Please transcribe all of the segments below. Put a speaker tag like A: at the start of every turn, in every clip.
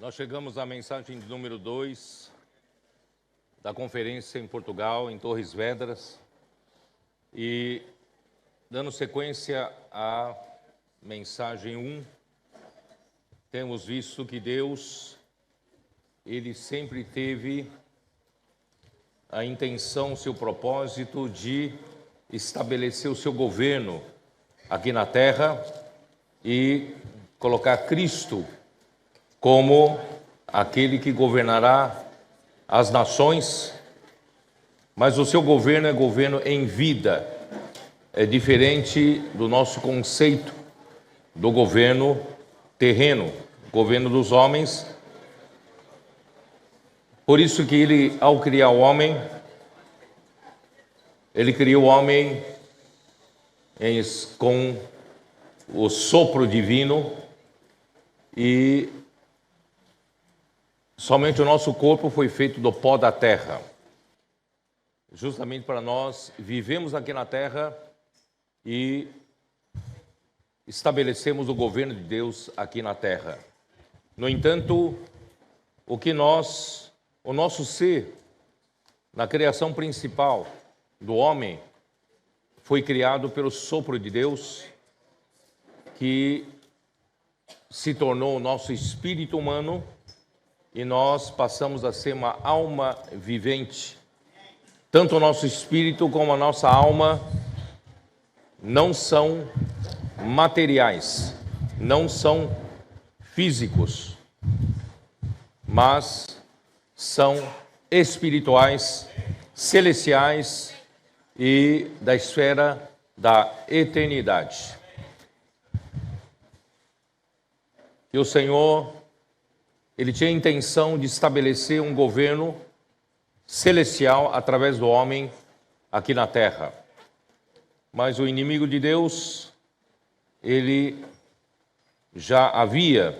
A: Nós chegamos à mensagem de número 2 da conferência em Portugal, em Torres Vedras, e dando sequência à mensagem 1, temos visto que Deus, Ele sempre teve a intenção, seu propósito de estabelecer o seu governo aqui na terra e colocar Cristo como aquele que governará as nações, mas o seu governo é governo em vida, é diferente do nosso conceito do governo terreno, governo dos homens. Por isso que ele, ao criar o homem, ele criou o homem com o sopro divino e somente o nosso corpo foi feito do pó da terra, justamente para nós vivemos aqui na terra e estabelecemos o governo de Deus aqui na terra. No entanto, o nosso ser, na criação principal do homem, foi criado pelo sopro de Deus, que se tornou o nosso espírito humano, e nós passamos a ser uma alma vivente. Tanto o nosso espírito como a nossa alma não são materiais, não são físicos, mas são espirituais, celestiais e da esfera da eternidade. E o Senhor, Ele tinha a intenção de estabelecer um governo celestial através do homem aqui na terra. Mas o inimigo de Deus, ele já havia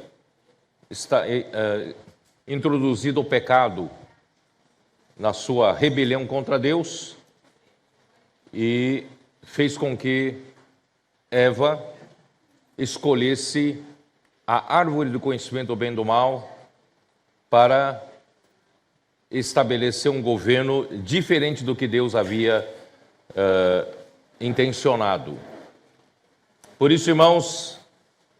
A: introduzido o pecado na sua rebelião contra Deus e fez com que Eva escolhesse a árvore do conhecimento do bem e do mal para estabelecer um governo diferente do que Deus havia intencionado. Por isso, irmãos,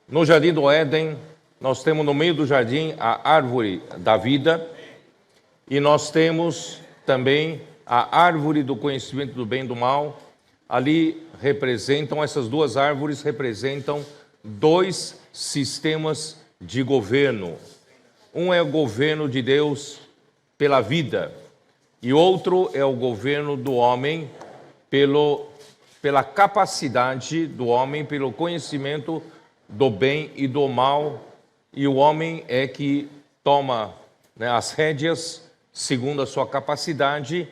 A: no Jardim do Éden, nós temos no meio do jardim a árvore da vida e nós temos também a árvore do conhecimento do bem e do mal. Ali essas duas árvores representam dois sistemas de governo. Um é o governo de Deus pela vida e outro é o governo do homem pela capacidade do homem, pelo conhecimento do bem e do mal. E o homem é que toma as rédeas segundo a sua capacidade,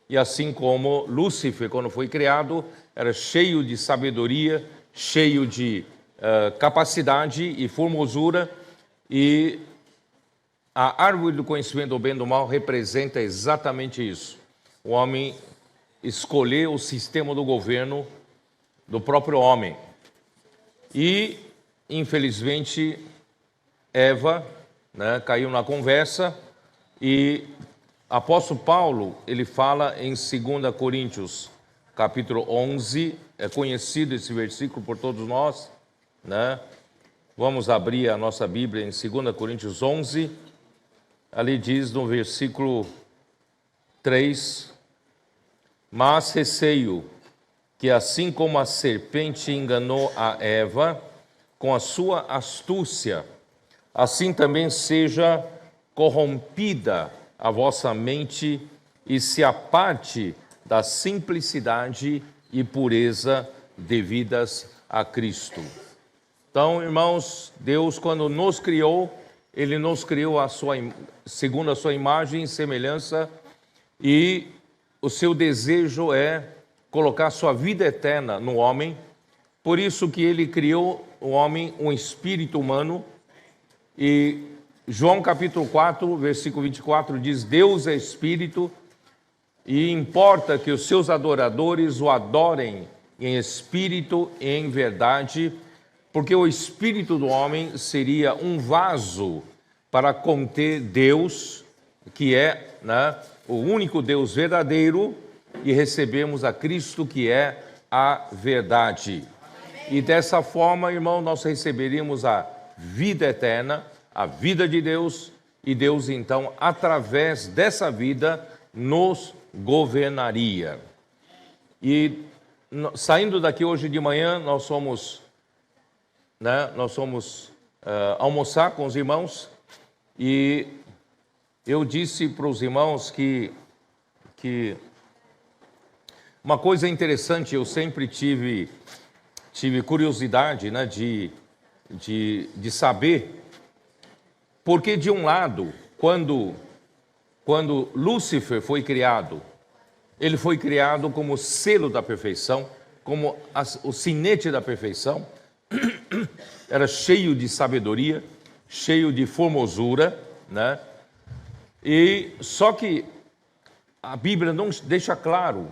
A: e assim como Lúcifer, quando foi criado, era cheio de sabedoria, cheio de capacidade e formosura, e a árvore do conhecimento do bem e do mal representa exatamente isso. O homem escolheu o sistema do governo do próprio homem. E, infelizmente, Eva caiu na conversa, e apóstolo Paulo, ele fala em 2 Coríntios, capítulo 11, é conhecido esse versículo por todos nós, Vamos abrir a nossa Bíblia em 2 Coríntios 11, ali diz no versículo 3, mas receio que assim como a serpente enganou a Eva com a sua astúcia, assim também seja corrompida a vossa mente e se aparte da simplicidade e pureza devidas a Cristo. Então, irmãos, Deus, quando nos criou, Ele nos criou segundo a sua imagem e semelhança, e o seu desejo é colocar a sua vida eterna no homem. Por isso que Ele criou o homem um espírito humano, e João capítulo 4, versículo 24 diz: Deus é espírito e importa que os seus adoradores o adorem em espírito e em verdade, porque o espírito do homem seria um vaso para conter Deus, que é, né, o único Deus verdadeiro, e recebemos a Cristo, que é a verdade. E dessa forma, irmão, nós receberíamos a vida eterna, a vida de Deus, e Deus, então, através dessa vida, nos governaria. E saindo daqui hoje de manhã, nós fomos almoçar com os irmãos, e eu disse para os irmãos que uma coisa interessante, eu sempre tive curiosidade, né, de saber, porque de um lado, quando Lúcifer foi criado, ele foi criado como selo da perfeição, como o sinete da perfeição, era cheio de sabedoria, cheio de formosura, né? E só que a Bíblia não deixa claro,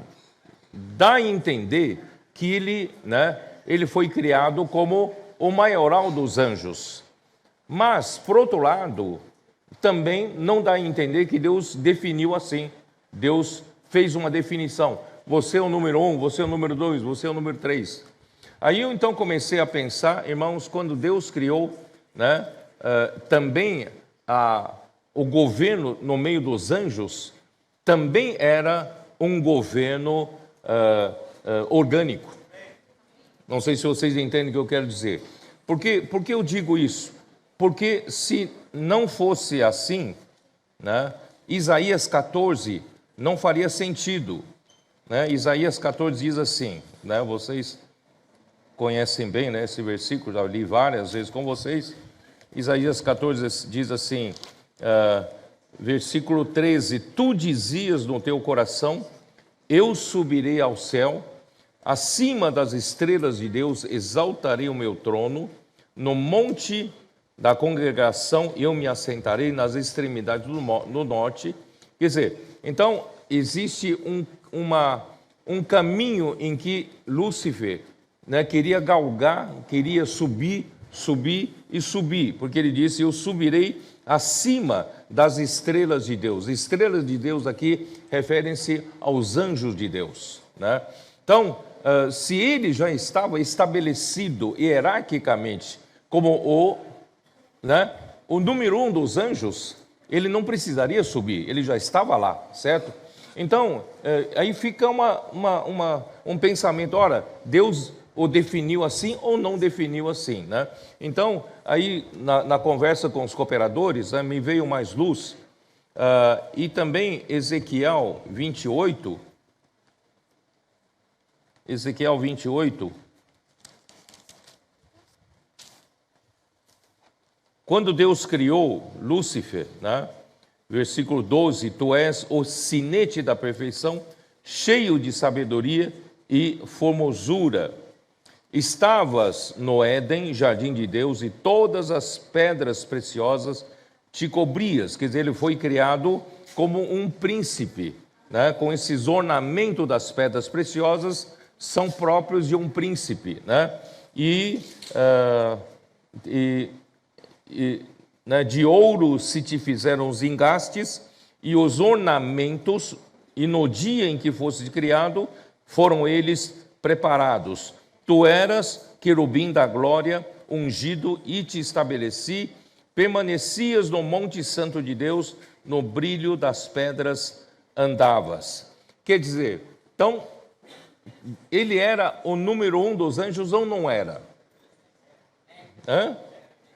A: dá a entender que ele foi criado como o maioral dos anjos. Mas, por outro lado, também não dá a entender que Deus definiu assim. Deus fez uma definição. Você é o número 1, você é o número 2, você é o número 3. Aí eu então comecei a pensar, irmãos, quando Deus criou, né, também o governo no meio dos anjos, também era um governo orgânico. Não sei se vocês entendem o que eu quero dizer. Por que eu digo isso? Porque se não fosse assim, né, Isaías 14 não faria sentido. Né? Isaías 14 diz assim, né, vocês conhecem bem, né, esse versículo, já li várias vezes com vocês. Isaías 14 diz assim, versículo 13: Tu dizias no teu coração, eu subirei ao céu, acima das estrelas de Deus exaltarei o meu trono, no monte da congregação eu me assentarei nas extremidades do norte. Quer dizer, então existe um caminho em que Lúcifer, né, queria galgar, queria subir, porque ele disse, eu subirei acima das estrelas de Deus. Estrelas de Deus aqui referem-se aos anjos de Deus, né? Então, se ele já estava estabelecido hierarquicamente como o número 1 dos anjos, ele não precisaria subir, ele já estava lá, certo? Então, aí fica um pensamento, ora, Deus o definiu assim ou não definiu assim, né? Então, aí na conversa com os cooperadores, né, me veio mais luz, e também Ezequiel 28, quando Deus criou Lúcifer, né, versículo 12, tu és o sinete da perfeição, cheio de sabedoria e formosura. Estavas no Éden, jardim de Deus, e todas as pedras preciosas te cobrias. Quer dizer, ele foi criado como um príncipe, né? Com esses ornamentos das pedras preciosas, são próprios de um príncipe, né? Né, de ouro se te fizeram os engastes e os ornamentos, e no dia em que foste criado, foram eles preparados. Tu eras querubim da glória, ungido, e te estabeleci, permanecias no monte santo de Deus, no brilho das pedras andavas. Quer dizer, então, ele era o número 1 dos anjos ou não era?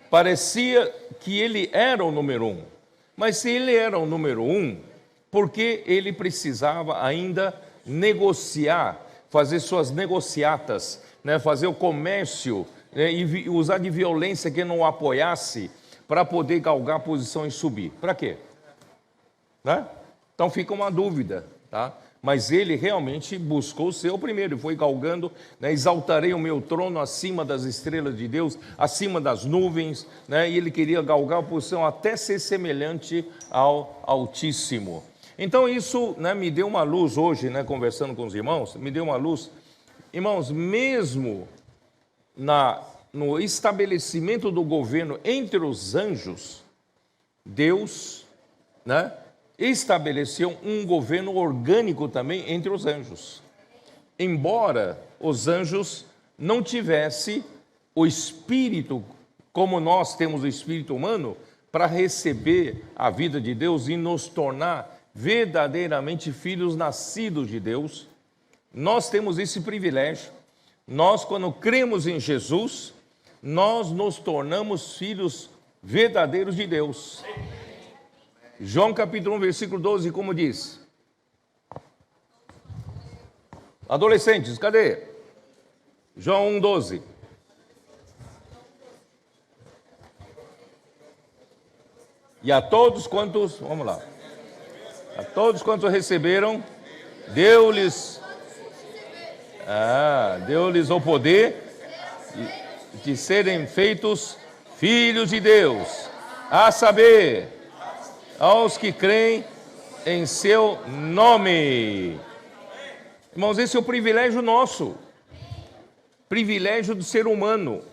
A: Parecia que ele era o número 1. Mas se ele era o número 1, por que ele precisava ainda negociar, fazer suas negociatas, né, fazer o comércio, né, e usar de violência que não o apoiasse para poder galgar a posição e subir? Para quê? Né? Então fica uma dúvida, tá? Mas ele realmente buscou ser o primeiro, foi galgando, né, exaltarei o meu trono acima das estrelas de Deus, acima das nuvens, né, e ele queria galgar a posição até ser semelhante ao Altíssimo. Então isso, né, me deu uma luz hoje, né, conversando com os irmãos, me deu uma luz. Irmãos, mesmo no estabelecimento do governo entre os anjos, Deus, né, estabeleceu um governo orgânico também entre os anjos. Embora os anjos não tivessem o espírito, como nós temos o espírito humano, para receber a vida de Deus e nos tornar verdadeiramente filhos nascidos de Deus, nós temos esse privilégio. Nós, quando cremos em Jesus, nós nos tornamos filhos verdadeiros de Deus. João capítulo 1, versículo 12, como diz? Adolescentes, cadê? João 1, 12. E a todos quantos, vamos lá, a todos quantos receberam, deu-lhes o poder de serem feitos filhos de Deus, a saber, aos que creem em seu nome. Irmãos, esse é o privilégio nosso, privilégio do ser humano.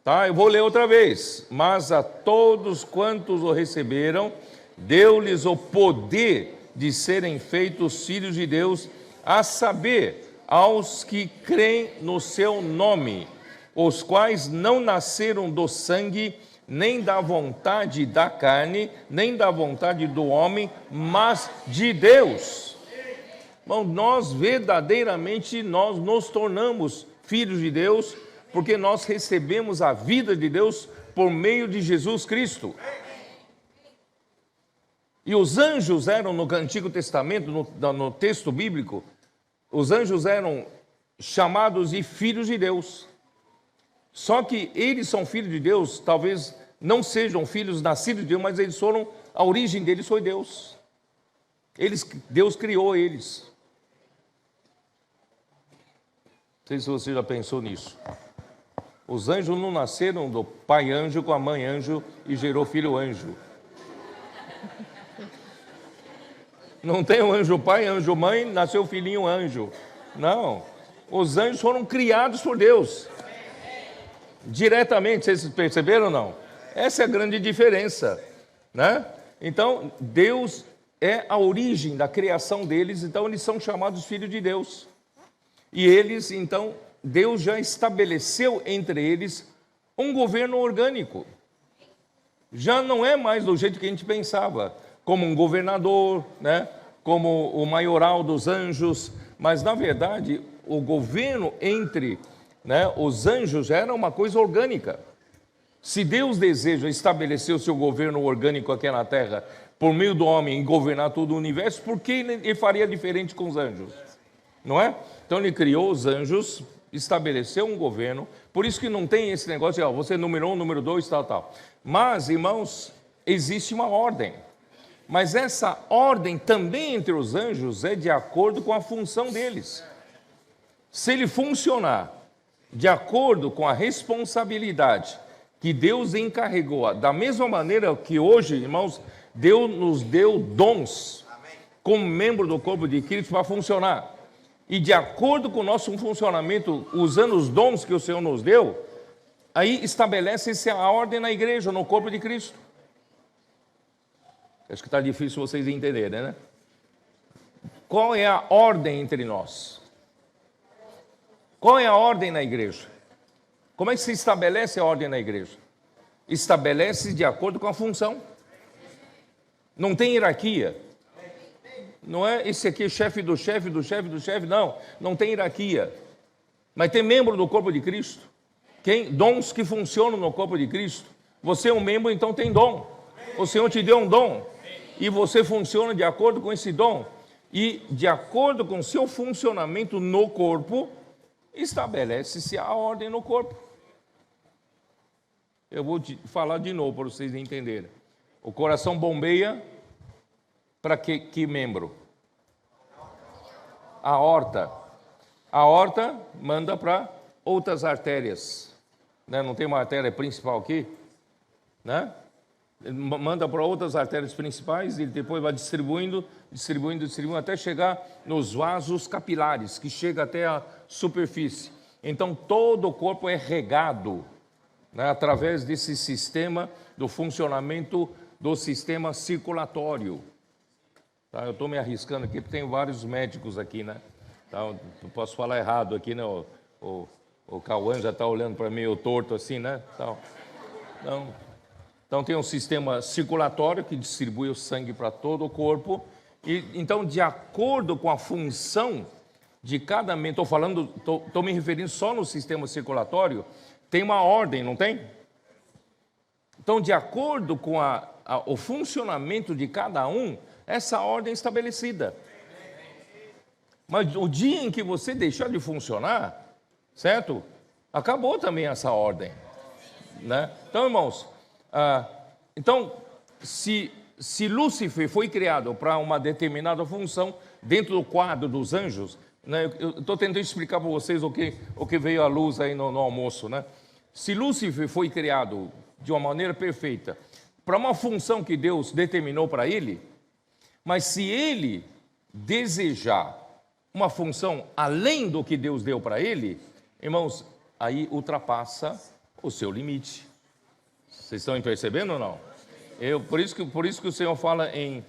A: Tá? Eu vou ler outra vez. Mas a todos quantos o receberam, deu-lhes o poder de serem feitos filhos de Deus, a saber, aos que creem no seu nome, os quais não nasceram do sangue, nem da vontade da carne, nem da vontade do homem, mas de Deus. Bom, nós verdadeiramente nós nos tornamos filhos de Deus, porque nós recebemos a vida de Deus por meio de Jesus Cristo. E os anjos eram, no Antigo Testamento, no texto bíblico, os anjos eram chamados de filhos de Deus. Só que eles são filhos de Deus, talvez não sejam filhos nascidos de Deus, mas eles foram, a origem deles foi Deus. Deus criou eles. Não sei se você já pensou nisso. Os anjos não nasceram do pai anjo com a mãe anjo e gerou filho anjo. Não tem um anjo pai, anjo mãe, nasceu filhinho anjo. Não. Os anjos foram criados por Deus. Diretamente, vocês perceberam ou não? Essa é a grande diferença, né? Então, Deus é a origem da criação deles, então eles são chamados filhos de Deus. E eles, então, Deus já estabeleceu entre eles um governo orgânico. Já não é mais do jeito que a gente pensava, como um governador, né? Como o maioral dos anjos, mas na verdade o governo entre, né, os anjos era uma coisa orgânica. Se Deus deseja estabelecer o seu governo orgânico aqui na terra por meio do homem e governar todo o universo, por que ele faria diferente com os anjos? Não é? Então ele criou os anjos, estabeleceu um governo, por isso que não tem esse negócio de você é número 1, número 2, tal. Mas, irmãos, existe uma ordem. Mas essa ordem também entre os anjos é de acordo com a função deles. Se ele funcionar de acordo com a responsabilidade que Deus encarregou, da mesma maneira que hoje, irmãos, Deus nos deu dons como membro do corpo de Cristo para funcionar. E de acordo com o nosso funcionamento, usando os dons que o Senhor nos deu, aí estabelece-se a ordem na igreja, no corpo de Cristo. Acho que está difícil vocês entenderem, né? Qual é a ordem entre nós? Qual é a ordem na igreja? Como é que se estabelece a ordem na igreja? Estabelece de acordo com a função. Não tem hierarquia. Não é esse aqui chefe do chefe, do chefe, do chefe, não. Não tem hierarquia. Mas tem membro do corpo de Cristo. Dons que funcionam no corpo de Cristo. Você é um membro, então tem dom. O Senhor te deu um dom. E você funciona de acordo com esse dom. E de acordo com o seu funcionamento no corpo, estabelece-se a ordem no corpo. Eu vou te falar de novo para vocês entenderem. O coração bombeia para que membro? A aorta. A aorta manda para outras artérias. Né? Não tem uma artéria principal aqui? Né? Manda para outras artérias principais e depois vai distribuindo, até chegar nos vasos capilares, que chega até a superfície. Então, todo o corpo é regado, né, através desse sistema do funcionamento do sistema circulatório. Tá? Eu estou me arriscando aqui, porque tem vários médicos aqui, né? Tá? Eu posso falar errado aqui, né? O Cauã já está olhando para mim meio torto assim, né? Então tem um sistema circulatório que distribui o sangue para todo o corpo. E então, de acordo com a função de cada membro, estou me referindo só no sistema circulatório, tem uma ordem, não tem? Então, de acordo com o funcionamento de cada um, essa ordem é estabelecida. Mas o dia em que você deixar de funcionar, certo? Acabou também essa ordem, né? Então, irmãos, se Lúcifer foi criado para uma determinada função dentro do quadro dos anjos, né? Eu estou tentando explicar para vocês o que veio à luz aí no almoço, né? Se Lúcifer foi criado de uma maneira perfeita para uma função que Deus determinou para ele, mas se ele desejar uma função além do que Deus deu para ele, irmãos, aí ultrapassa o seu limite. Vocês estão percebendo ou não? Por isso que o Senhor fala em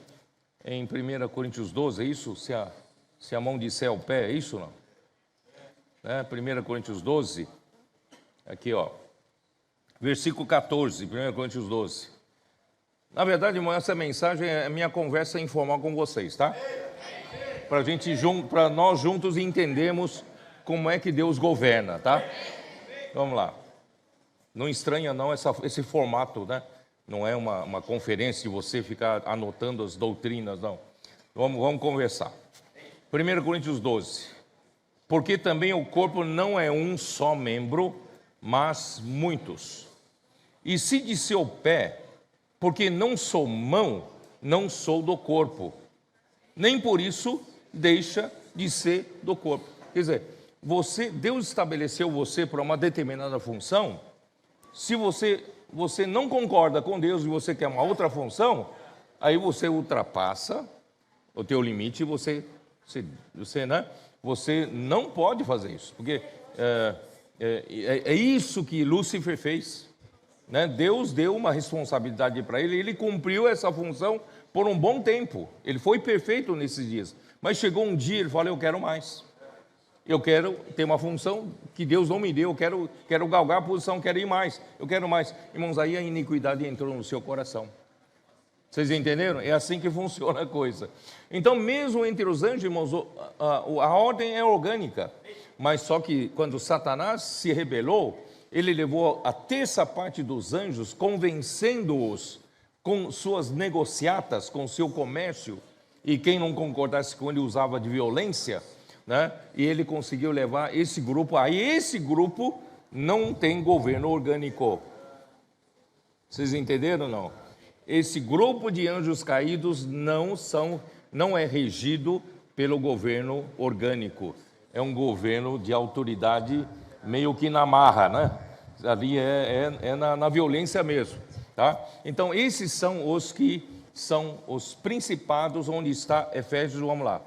A: 1 Coríntios 12, é isso? Se a mão disser o pé, é isso ou não? 1 Coríntios 12, aqui ó, versículo 14, 1 Coríntios 12. Na verdade, irmão, essa mensagem é a minha conversa informal com vocês, tá? Para nós juntos entendermos como é que Deus governa, tá? Vamos lá. Não estranha não esse formato, né? Não é uma conferência de você ficar anotando as doutrinas, não. Vamos conversar. 1 Coríntios 12. Porque também o corpo não é um só membro, mas muitos. E se disser o pé, porque não sou mão, não sou do corpo. Nem por isso deixa de ser do corpo. Quer dizer, Deus estabeleceu você para uma determinada função. Se você não concorda com Deus e você quer uma outra função, aí você ultrapassa o teu limite e você não pode fazer isso, porque é isso que Lúcifer fez, né? Deus deu uma responsabilidade para ele, ele cumpriu essa função por um bom tempo, ele foi perfeito nesses dias, mas chegou um dia, ele falou, eu quero mais. Eu quero ter uma função que Deus não me deu, eu quero galgar a posição, quero ir mais, eu quero mais. Irmãos, aí a iniquidade entrou no seu coração. Vocês entenderam? É assim que funciona a coisa. Então, mesmo entre os anjos, irmãos, a ordem é orgânica. Mas só que quando Satanás se rebelou, ele levou a terça parte dos anjos, convencendo-os com suas negociatas, com seu comércio, e quem não concordasse com ele usava de violência, né? E ele conseguiu levar esse grupo, aí esse grupo não tem governo orgânico. Vocês entenderam ou não? Esse grupo de anjos caídos não é regido pelo governo orgânico, é um governo de autoridade meio que na marra, né? Ali na violência mesmo, tá? Então esses são os que são os principados, onde está Efésios, vamos lá.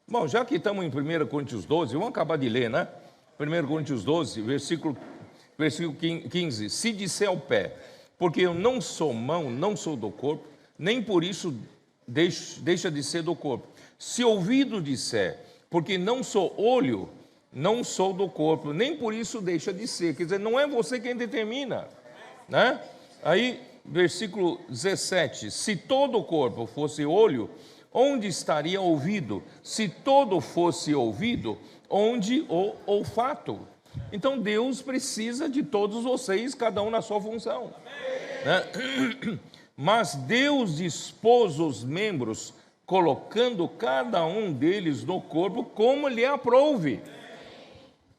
A: Bom, já que estamos em 1 Coríntios 12, vamos acabar de ler, né? 1 Coríntios 12, versículo 15. Se disser ao pé, porque eu não sou mão, não sou do corpo, nem por isso deixa de ser do corpo. Se ouvido disser, porque não sou olho, não sou do corpo, nem por isso deixa de ser. Quer dizer, não é você quem determina, né? Aí, versículo 17. Se todo o corpo fosse olho, onde estaria ouvido? Se todo fosse ouvido, onde o olfato? Então Deus precisa de todos vocês, cada um na sua função, né? Mas Deus dispôs os membros, colocando cada um deles no corpo como lhe aprouve.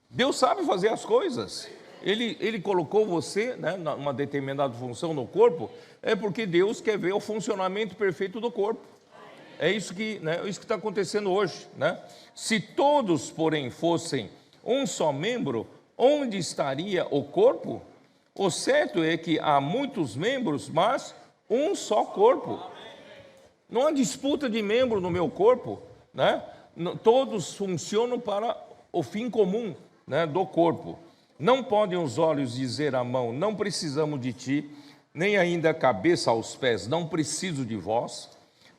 A: Deus sabe fazer as coisas. Ele colocou você, né, numa determinada função no corpo, é porque Deus quer ver o funcionamento perfeito do corpo. É isso que está acontecendo hoje, né? Se todos, porém, fossem um só membro, onde estaria o corpo? O certo é que há muitos membros, mas um só corpo. Não há disputa de membro no meu corpo, né? Todos funcionam para o fim comum, né, do corpo. Não podem os olhos dizer à mão, não precisamos de ti, nem ainda a cabeça aos pés, não preciso de vós.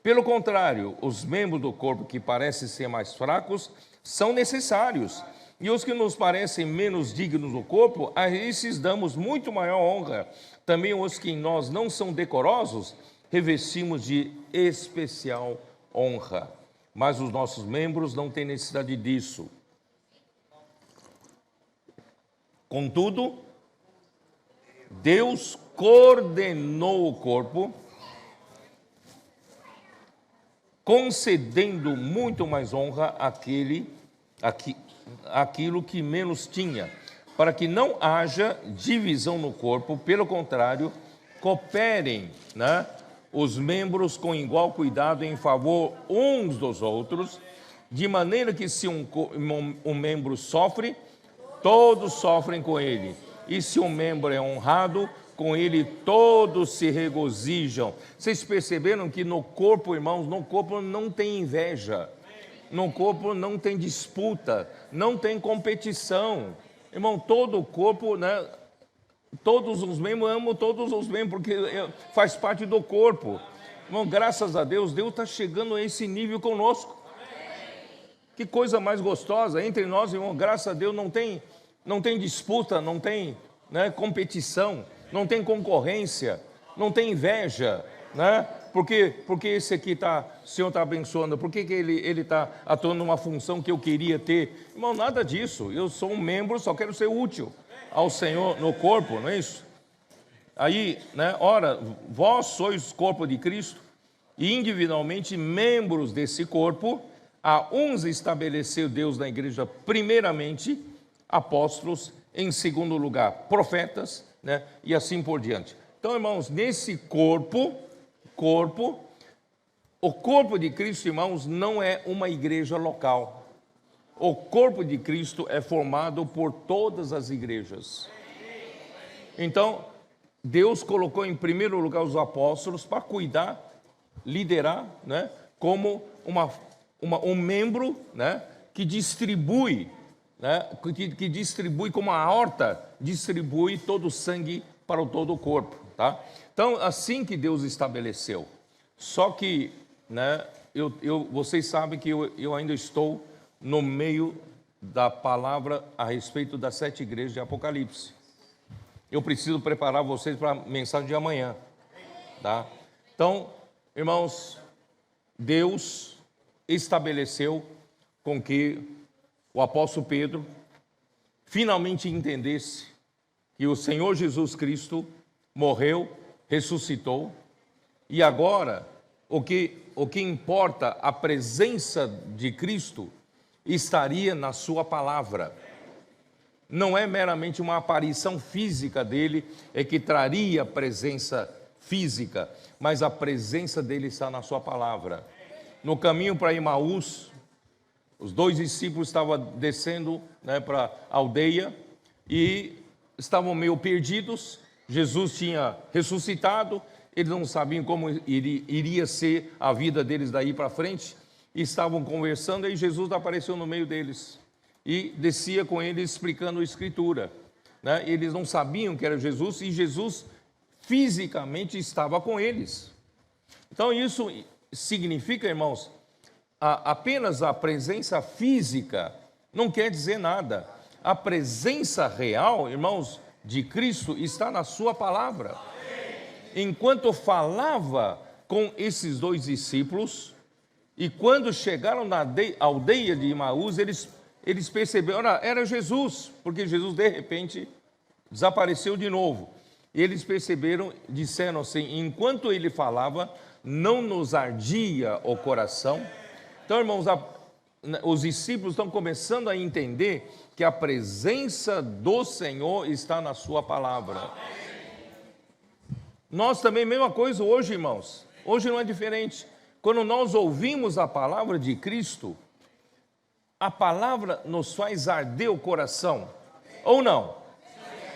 A: Pelo contrário, os membros do corpo que parecem ser mais fracos são necessários, e os que nos parecem menos dignos do corpo, a esses damos muito maior honra. Também os que em nós não são decorosos, revestimos de especial honra. Mas os nossos membros não têm necessidade disso. Contudo, Deus coordenou o corpo, concedendo muito mais honra àquilo que menos tinha, para que não haja divisão no corpo, pelo contrário, cooperem, né, os membros com igual cuidado em favor uns dos outros, de maneira que se um membro sofre, todos sofrem com ele, e se um membro é honrado, com ele todos se regozijam. Vocês perceberam que no corpo, irmãos, no corpo não tem inveja, no corpo não tem disputa, não tem competição. Irmão, todo o corpo, né, todos os membros, amo todos os membros, porque faz parte do corpo. Irmão, graças a Deus, Deus está chegando a esse nível conosco. Que coisa mais gostosa entre nós, irmão, graças a Deus, não tem disputa, não tem, né, competição, não tem concorrência, não tem inveja, né? Porque esse aqui o Senhor está abençoando, por que ele está atuando numa função que eu queria ter? Irmão, nada disso, eu sou um membro, só quero ser útil ao Senhor no corpo, não é isso? Aí, né, ora, vós sois corpo de Cristo, e individualmente membros desse corpo. A uns estabeleceu Deus na igreja, primeiramente, apóstolos, em segundo lugar, profetas, né, e assim por diante. Então, irmãos, nesse corpo, o corpo de Cristo, irmãos, não é uma igreja local. O corpo de Cristo é formado por todas as igrejas. Então, Deus colocou em primeiro lugar os apóstolos para cuidar, liderar, né, como um membro, né, que distribui, né, que distribui como a horta, distribui todo o sangue para todo o corpo, tá? Então, assim que Deus estabeleceu. Só que, né, vocês sabem que eu ainda estou no meio da palavra a respeito das 7 igrejas de Apocalipse. Eu preciso preparar vocês para a mensagem de amanhã, tá? Então, irmãos, Deus estabeleceu com que o apóstolo Pedro finalmente entendesse que o Senhor Jesus Cristo morreu, ressuscitou, e agora o que importa, a presença de Cristo estaria na sua palavra. Não é meramente uma aparição física dele que traria presença física, mas a presença dele está na sua palavra. No caminho para Emaús, os 2 discípulos estavam descendo, né, para a aldeia e estavam meio perdidos. Jesus tinha ressuscitado, eles não sabiam como iria ser a vida deles daí para frente, e estavam conversando, e Jesus apareceu no meio deles e descia com eles explicando a Escritura, né? Eles não sabiam que era Jesus, e Jesus fisicamente estava com eles. Então isso significa, irmãos, apenas a presença física não quer dizer nada. A presença real, irmãos, de Cristo está na sua palavra. Enquanto falava com esses 2 discípulos, e quando chegaram na aldeia de Emaús, eles perceberam, era Jesus, porque Jesus de repente desapareceu de novo. E eles perceberam, disseram assim, enquanto ele falava, não nos ardia o coração. Então, irmãos, os discípulos estão começando a entender que a presença do Senhor está na sua palavra. Nós também, mesma coisa hoje, irmãos. Hoje não é diferente. Quando nós ouvimos a palavra de Cristo, a palavra nos faz arder o coração, ou não?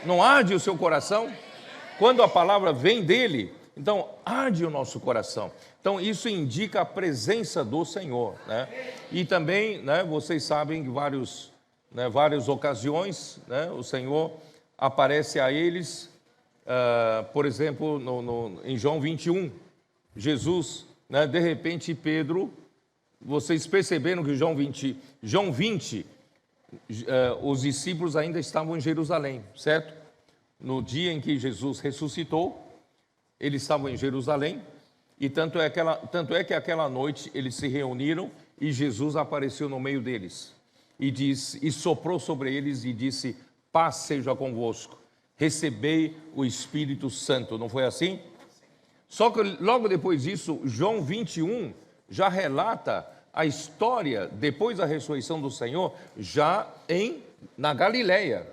A: Não arde o seu coração? Quando a palavra vem dele, então arde o nosso coração. Então isso indica a presença do Senhor, né? E também, né, vocês sabem que várias ocasiões, né, o Senhor aparece a eles por exemplo, em João 21, Jesus, né, de repente Pedro, vocês perceberam que João 20, os discípulos ainda estavam em Jerusalém, certo? No dia em que Jesus ressuscitou, eles estavam em Jerusalém, e tanto é que aquela noite eles se reuniram e Jesus apareceu no meio deles e soprou sobre eles e disse: paz seja convosco, recebei o Espírito Santo. Não foi assim? Só que logo depois disso, João 21 já relata a história depois da ressurreição do Senhor já na Galileia,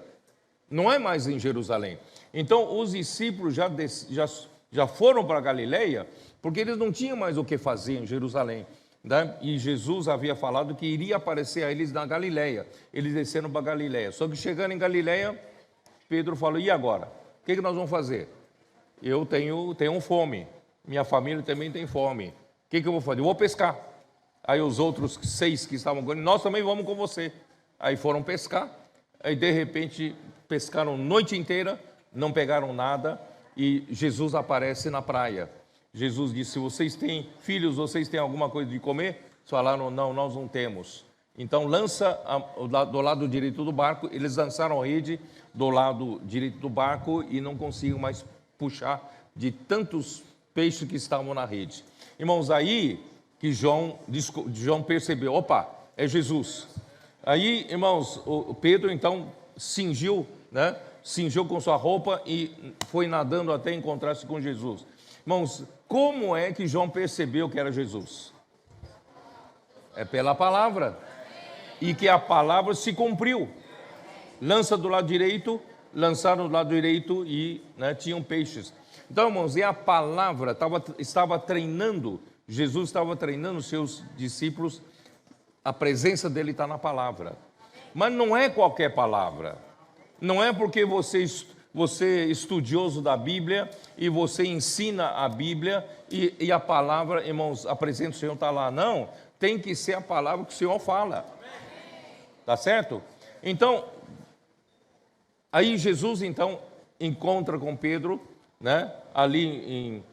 A: não é mais em Jerusalém. Então os discípulos já foram para a Galileia porque eles não tinham mais o que fazer em Jerusalém, né? E Jesus havia falado que iria aparecer a eles na Galileia. Eles desceram para a Galileia. Só que chegando em Galileia, Pedro falou: e agora? O que nós vamos fazer? Eu tenho fome, minha família também tem fome. O que eu vou fazer? Eu vou pescar. Aí os outros 6 que estavam com ele: nós também vamos com você. Aí foram pescar. Aí de repente pescaram a noite inteira, não pegaram nada, e Jesus aparece na praia. Jesus disse: vocês têm filhos, vocês têm alguma coisa de comer? Eles falaram: não, nós não temos. Então lança do lado direito do barco. Eles lançaram a rede do lado direito do barco e não conseguiam mais puxar de tantos peixes que estavam na rede. Irmãos, aí que João percebeu: opa, é Jesus. Aí, irmãos, o Pedro então cingiu com sua roupa e foi nadando até encontrar-se com Jesus. Irmãos, como é que João percebeu que era Jesus? É pela palavra. E que a palavra se cumpriu. Lança do lado direito, lançaram do lado direito e tinham peixes. Então, irmãos, e a palavra estava treinando, Jesus estava treinando os seus discípulos. A presença dele está na palavra. Mas não é qualquer palavra. Não é porque você é estudioso da Bíblia e você ensina a Bíblia e a palavra, irmãos, a presença do Senhor está lá. Não, tem que ser a palavra que o Senhor fala. Tá certo? Então, aí Jesus então encontra com Pedro, ali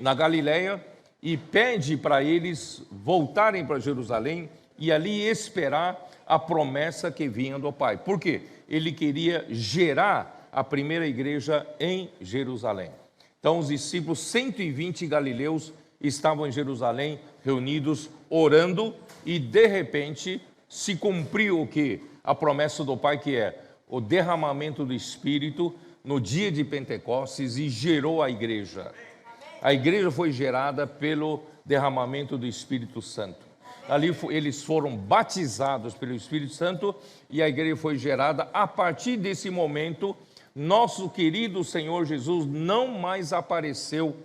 A: na Galileia, e pede para eles voltarem para Jerusalém e ali esperar a promessa que vinha do Pai. Por quê? Ele queria gerar a primeira igreja em Jerusalém. Então os discípulos, 120 galileus, estavam em Jerusalém, reunidos, orando, e de repente se cumpriu o que? A promessa do Pai, que é o derramamento do Espírito no dia de Pentecostes, e gerou a igreja. A igreja foi gerada pelo derramamento do Espírito Santo. Ali eles foram batizados pelo Espírito Santo e a igreja foi gerada. A partir desse momento, nosso querido Senhor Jesus não mais apareceu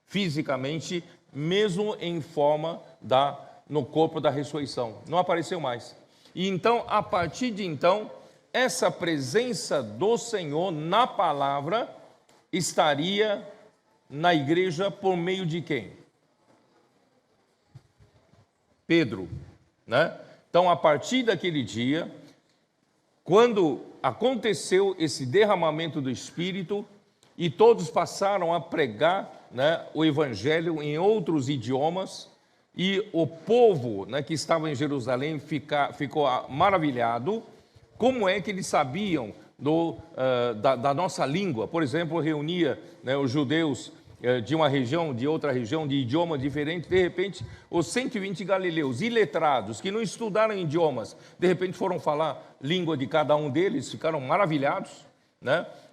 A: fisicamente, mesmo em forma no corpo da ressurreição. Não apareceu mais. E então, a partir de então, essa presença do Senhor na palavra estaria na igreja por meio de quem? Pedro, Então, a partir daquele dia, quando aconteceu esse derramamento do Espírito e todos passaram a pregar, o Evangelho em outros idiomas, e o povo, que estava em Jerusalém ficou maravilhado. Como é que eles sabiam da nossa língua? Por exemplo, reunia os judeus de uma região, de outra região, de idioma diferente. De repente, os 120 galileus iletrados, que não estudaram idiomas, de repente foram falar língua de cada um deles, ficaram maravilhados,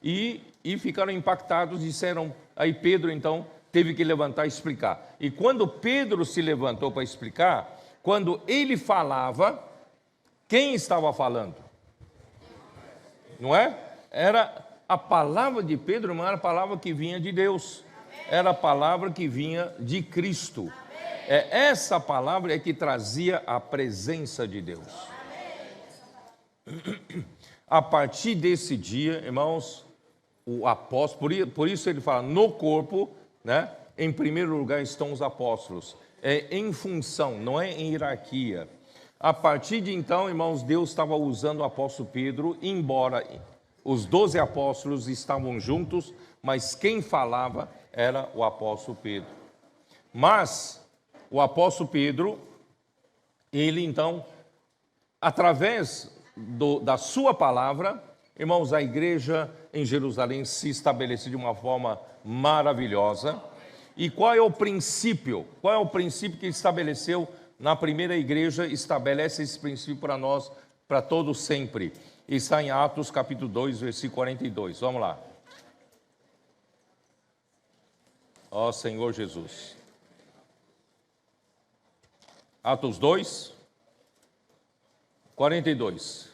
A: e ficaram impactados. Disseram, aí Pedro então teve que levantar e explicar. E quando Pedro se levantou para explicar, quando ele falava, quem estava falando? Não é? Era a palavra de Pedro, não era a palavra que vinha de Deus. Era a palavra que vinha de Cristo. Essa palavra é que trazia a presença de Deus. A partir desse dia, irmãos, o apóstolo, por isso ele fala, no corpo, em primeiro lugar estão os apóstolos. É em função, não é em hierarquia. A partir de então, irmãos, Deus estava usando o apóstolo Pedro, embora os 12 apóstolos estavam juntos, mas quem falava era o apóstolo Pedro. Mas o apóstolo Pedro, ele então, através da sua palavra, irmãos, a igreja em Jerusalém se estabeleceu de uma forma maravilhosa. E qual é o princípio? Qual é o princípio que estabeleceu na primeira igreja? Estabelece esse princípio para nós, para todos sempre. Está em Atos capítulo 2, versículo 42. Vamos lá. Ó Senhor Jesus. Atos 2, 42.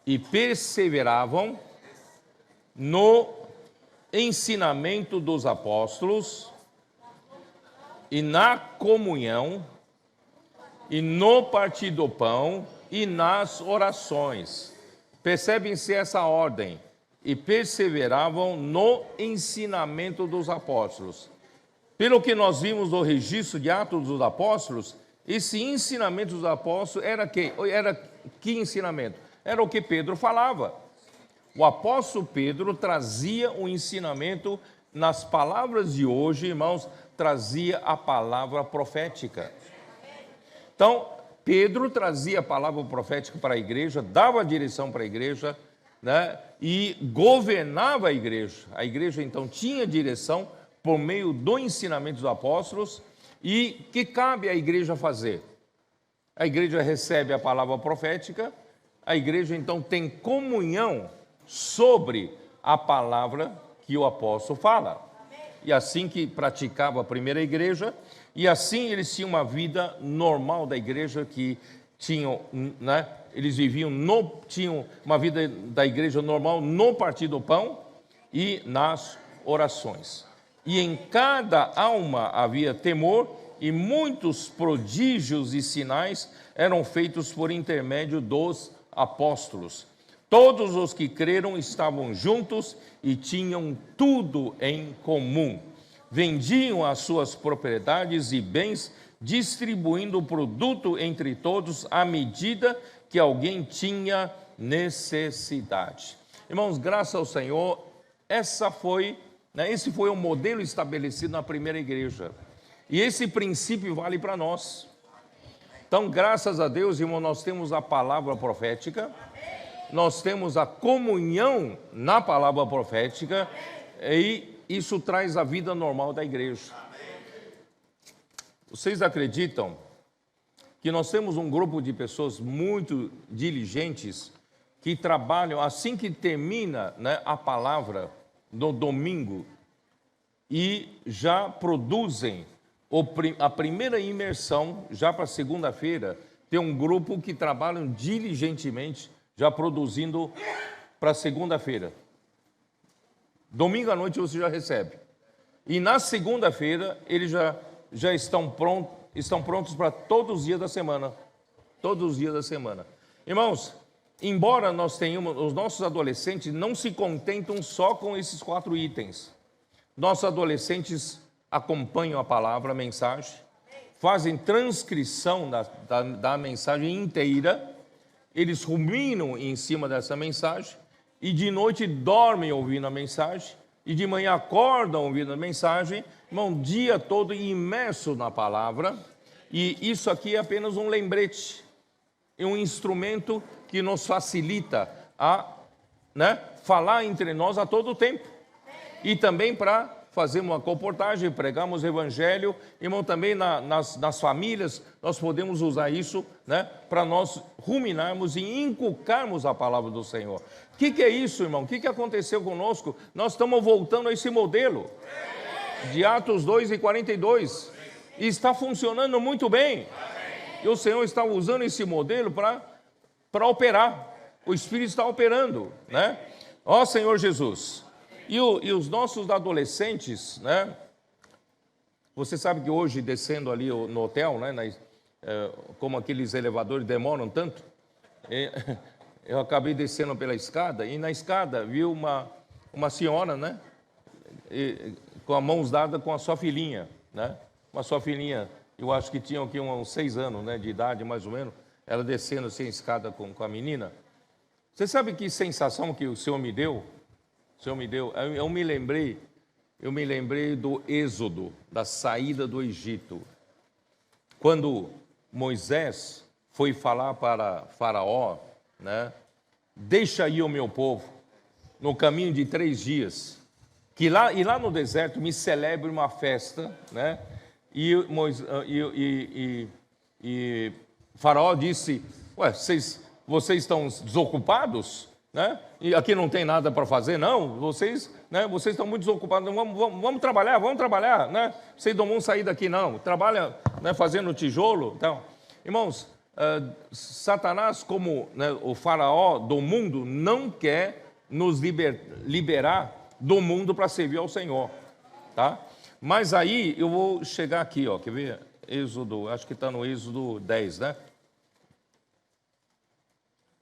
A: E perseveravam no ensinamento dos apóstolos e na comunhão e no partir do pão e nas orações. Percebem-se essa ordem. E perseveravam no ensinamento dos apóstolos. Pelo que nós vimos no registro de Atos dos Apóstolos, esse ensinamento dos apóstolos era que ensinamento? Era o que Pedro falava. O apóstolo Pedro trazia o ensinamento, nas palavras de hoje, irmãos, trazia a palavra profética. Então, Pedro trazia a palavra profética para a igreja, dava a direção para a igreja, né, e governava a igreja. A igreja, então, tinha direção por meio do ensinamento dos apóstolos. E que cabe à igreja fazer? A igreja recebe a palavra profética, a igreja, então, tem comunhão sobre a palavra que o apóstolo fala. E assim que praticava a primeira igreja, e assim eles tinham uma vida normal da igreja, que tinham, né, eles viviam, tinham uma vida da igreja normal no partir do pão e nas orações. E em cada alma havia temor, e muitos prodígios e sinais eram feitos por intermédio dos apóstolos. Todos os que creram estavam juntos e tinham tudo em comum. Vendiam as suas propriedades e bens, distribuindo o produto entre todos à medida que alguém tinha necessidade. Irmãos, graças ao Senhor, esse foi o modelo estabelecido na primeira igreja. E esse princípio vale para nós. Então, graças a Deus, irmão, nós temos a palavra profética, nós temos a comunhão na palavra profética, e isso traz a vida normal da igreja. Vocês acreditam que nós temos um grupo de pessoas muito diligentes que trabalham assim que termina, né, a palavra no domingo, e já produzem a primeira imersão, já para segunda-feira, tem um grupo que trabalham diligentemente, já produzindo para segunda-feira. Domingo à noite você já recebe. E na segunda-feira eles já estão prontos para todos os dias da semana. Todos os dias da semana. Irmãos, embora nós tenhamos, os nossos adolescentes não se contentam só com esses 4 itens. Nossos adolescentes acompanham a palavra, a mensagem, fazem transcrição da mensagem inteira, eles ruminam em cima dessa mensagem, e de noite dormem ouvindo a mensagem, e de manhã acordam ouvindo a mensagem, irmão, o dia todo imerso na palavra. E isso aqui é apenas um lembrete, é um instrumento que nos facilita a, né, falar entre nós a todo tempo, e também para fazer uma comportagem, pregarmos o evangelho. Irmão, também nas famílias, nós podemos usar isso, né, para nós ruminarmos e inculcarmos a palavra do Senhor. O que é isso, irmão? O que aconteceu conosco? Nós estamos voltando a esse modelo de Atos 2 e 42, e está funcionando muito bem. E o Senhor está usando esse modelo para operar. O Espírito está operando, né? Ó Senhor Jesus. E os nossos adolescentes, né? Você sabe que hoje, descendo ali no hotel, né, como aqueles elevadores demoram tanto, eu acabei descendo pela escada, e na escada vi uma senhora, né, com as mãos dadas com a sua filhinha, né? Uma sua filhinha, eu acho que tinha aqui uns 6 anos, né, de idade, mais ou menos, ela descendo assim a escada com a menina. Você sabe que sensação que o Senhor me deu? O Senhor me deu, eu me lembrei do Êxodo, da saída do Egito. Quando Moisés foi falar para Faraó, né? Deixa aí o meu povo, no caminho de 3 dias, e lá no deserto me celebre uma festa, né? E Faraó disse, ué, vocês estão desocupados? Né? E aqui não tem nada para fazer, não? Vocês estão muito desocupados, vamos trabalhar, né? Vocês não vão sair daqui, não. Trabalha, né, fazendo tijolo. Então, irmãos, Satanás, como, né, o faraó do mundo, não quer nos liberar do mundo para servir ao Senhor, tá? Mas aí eu vou chegar aqui, ó, quer ver? Êxodo, acho que está no Êxodo 10, né?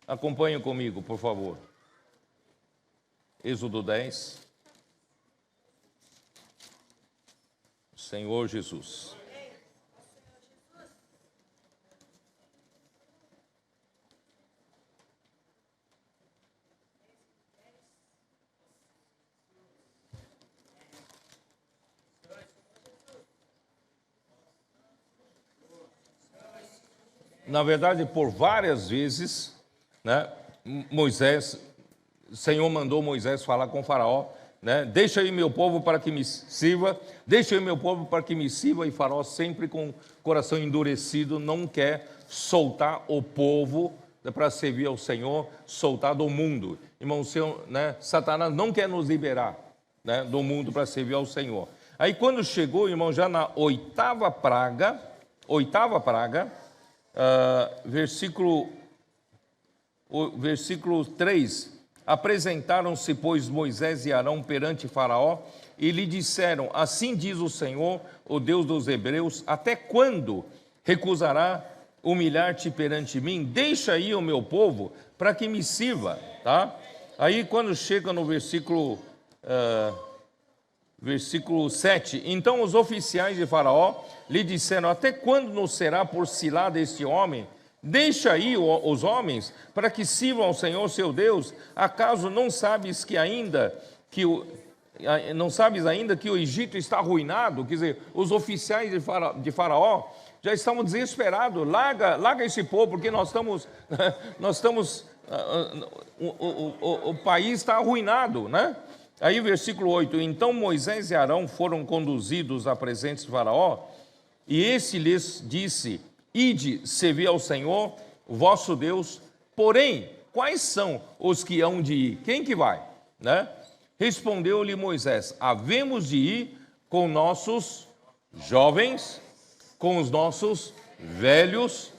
A: Acompanhe comigo, por favor. Êxodo 10. Senhor Jesus. Na verdade, por várias vezes, né, o Senhor mandou Moisés falar com o faraó, né, deixa aí meu povo para que me sirva, deixa aí meu povo para que me sirva, e Faraó sempre com o coração endurecido, não quer soltar o povo, né, para servir ao Senhor, soltar do mundo. Irmão, né, Satanás não quer nos liberar, né, do mundo para servir ao Senhor. Aí quando chegou, irmão, já na oitava praga, versículo 3, apresentaram-se, pois, Moisés e Arão perante Faraó, e lhe disseram, assim diz o Senhor, o Deus dos Hebreus, até quando recusará humilhar-te perante mim? Deixa aí o meu povo, para que me sirva, tá? Aí quando chega no versículo 7, então os oficiais de Faraó lhe disseram, até quando nos será por cilada este homem? Deixa aí os homens, para que sirvam ao Senhor seu Deus. Acaso não sabes ainda que o Egito está arruinado? Quer dizer, os oficiais de Faraó já estavam desesperados. Larga esse povo, porque o país está arruinado, né? Aí versículo 8, então Moisés e Arão foram conduzidos à presença de Faraó, e esse lhes disse, ide servir ao Senhor, vosso Deus, porém, quais são os que hão de ir? Quem que vai? Né? Respondeu-lhe Moisés, havemos de ir com nossos jovens, com os nossos velhos,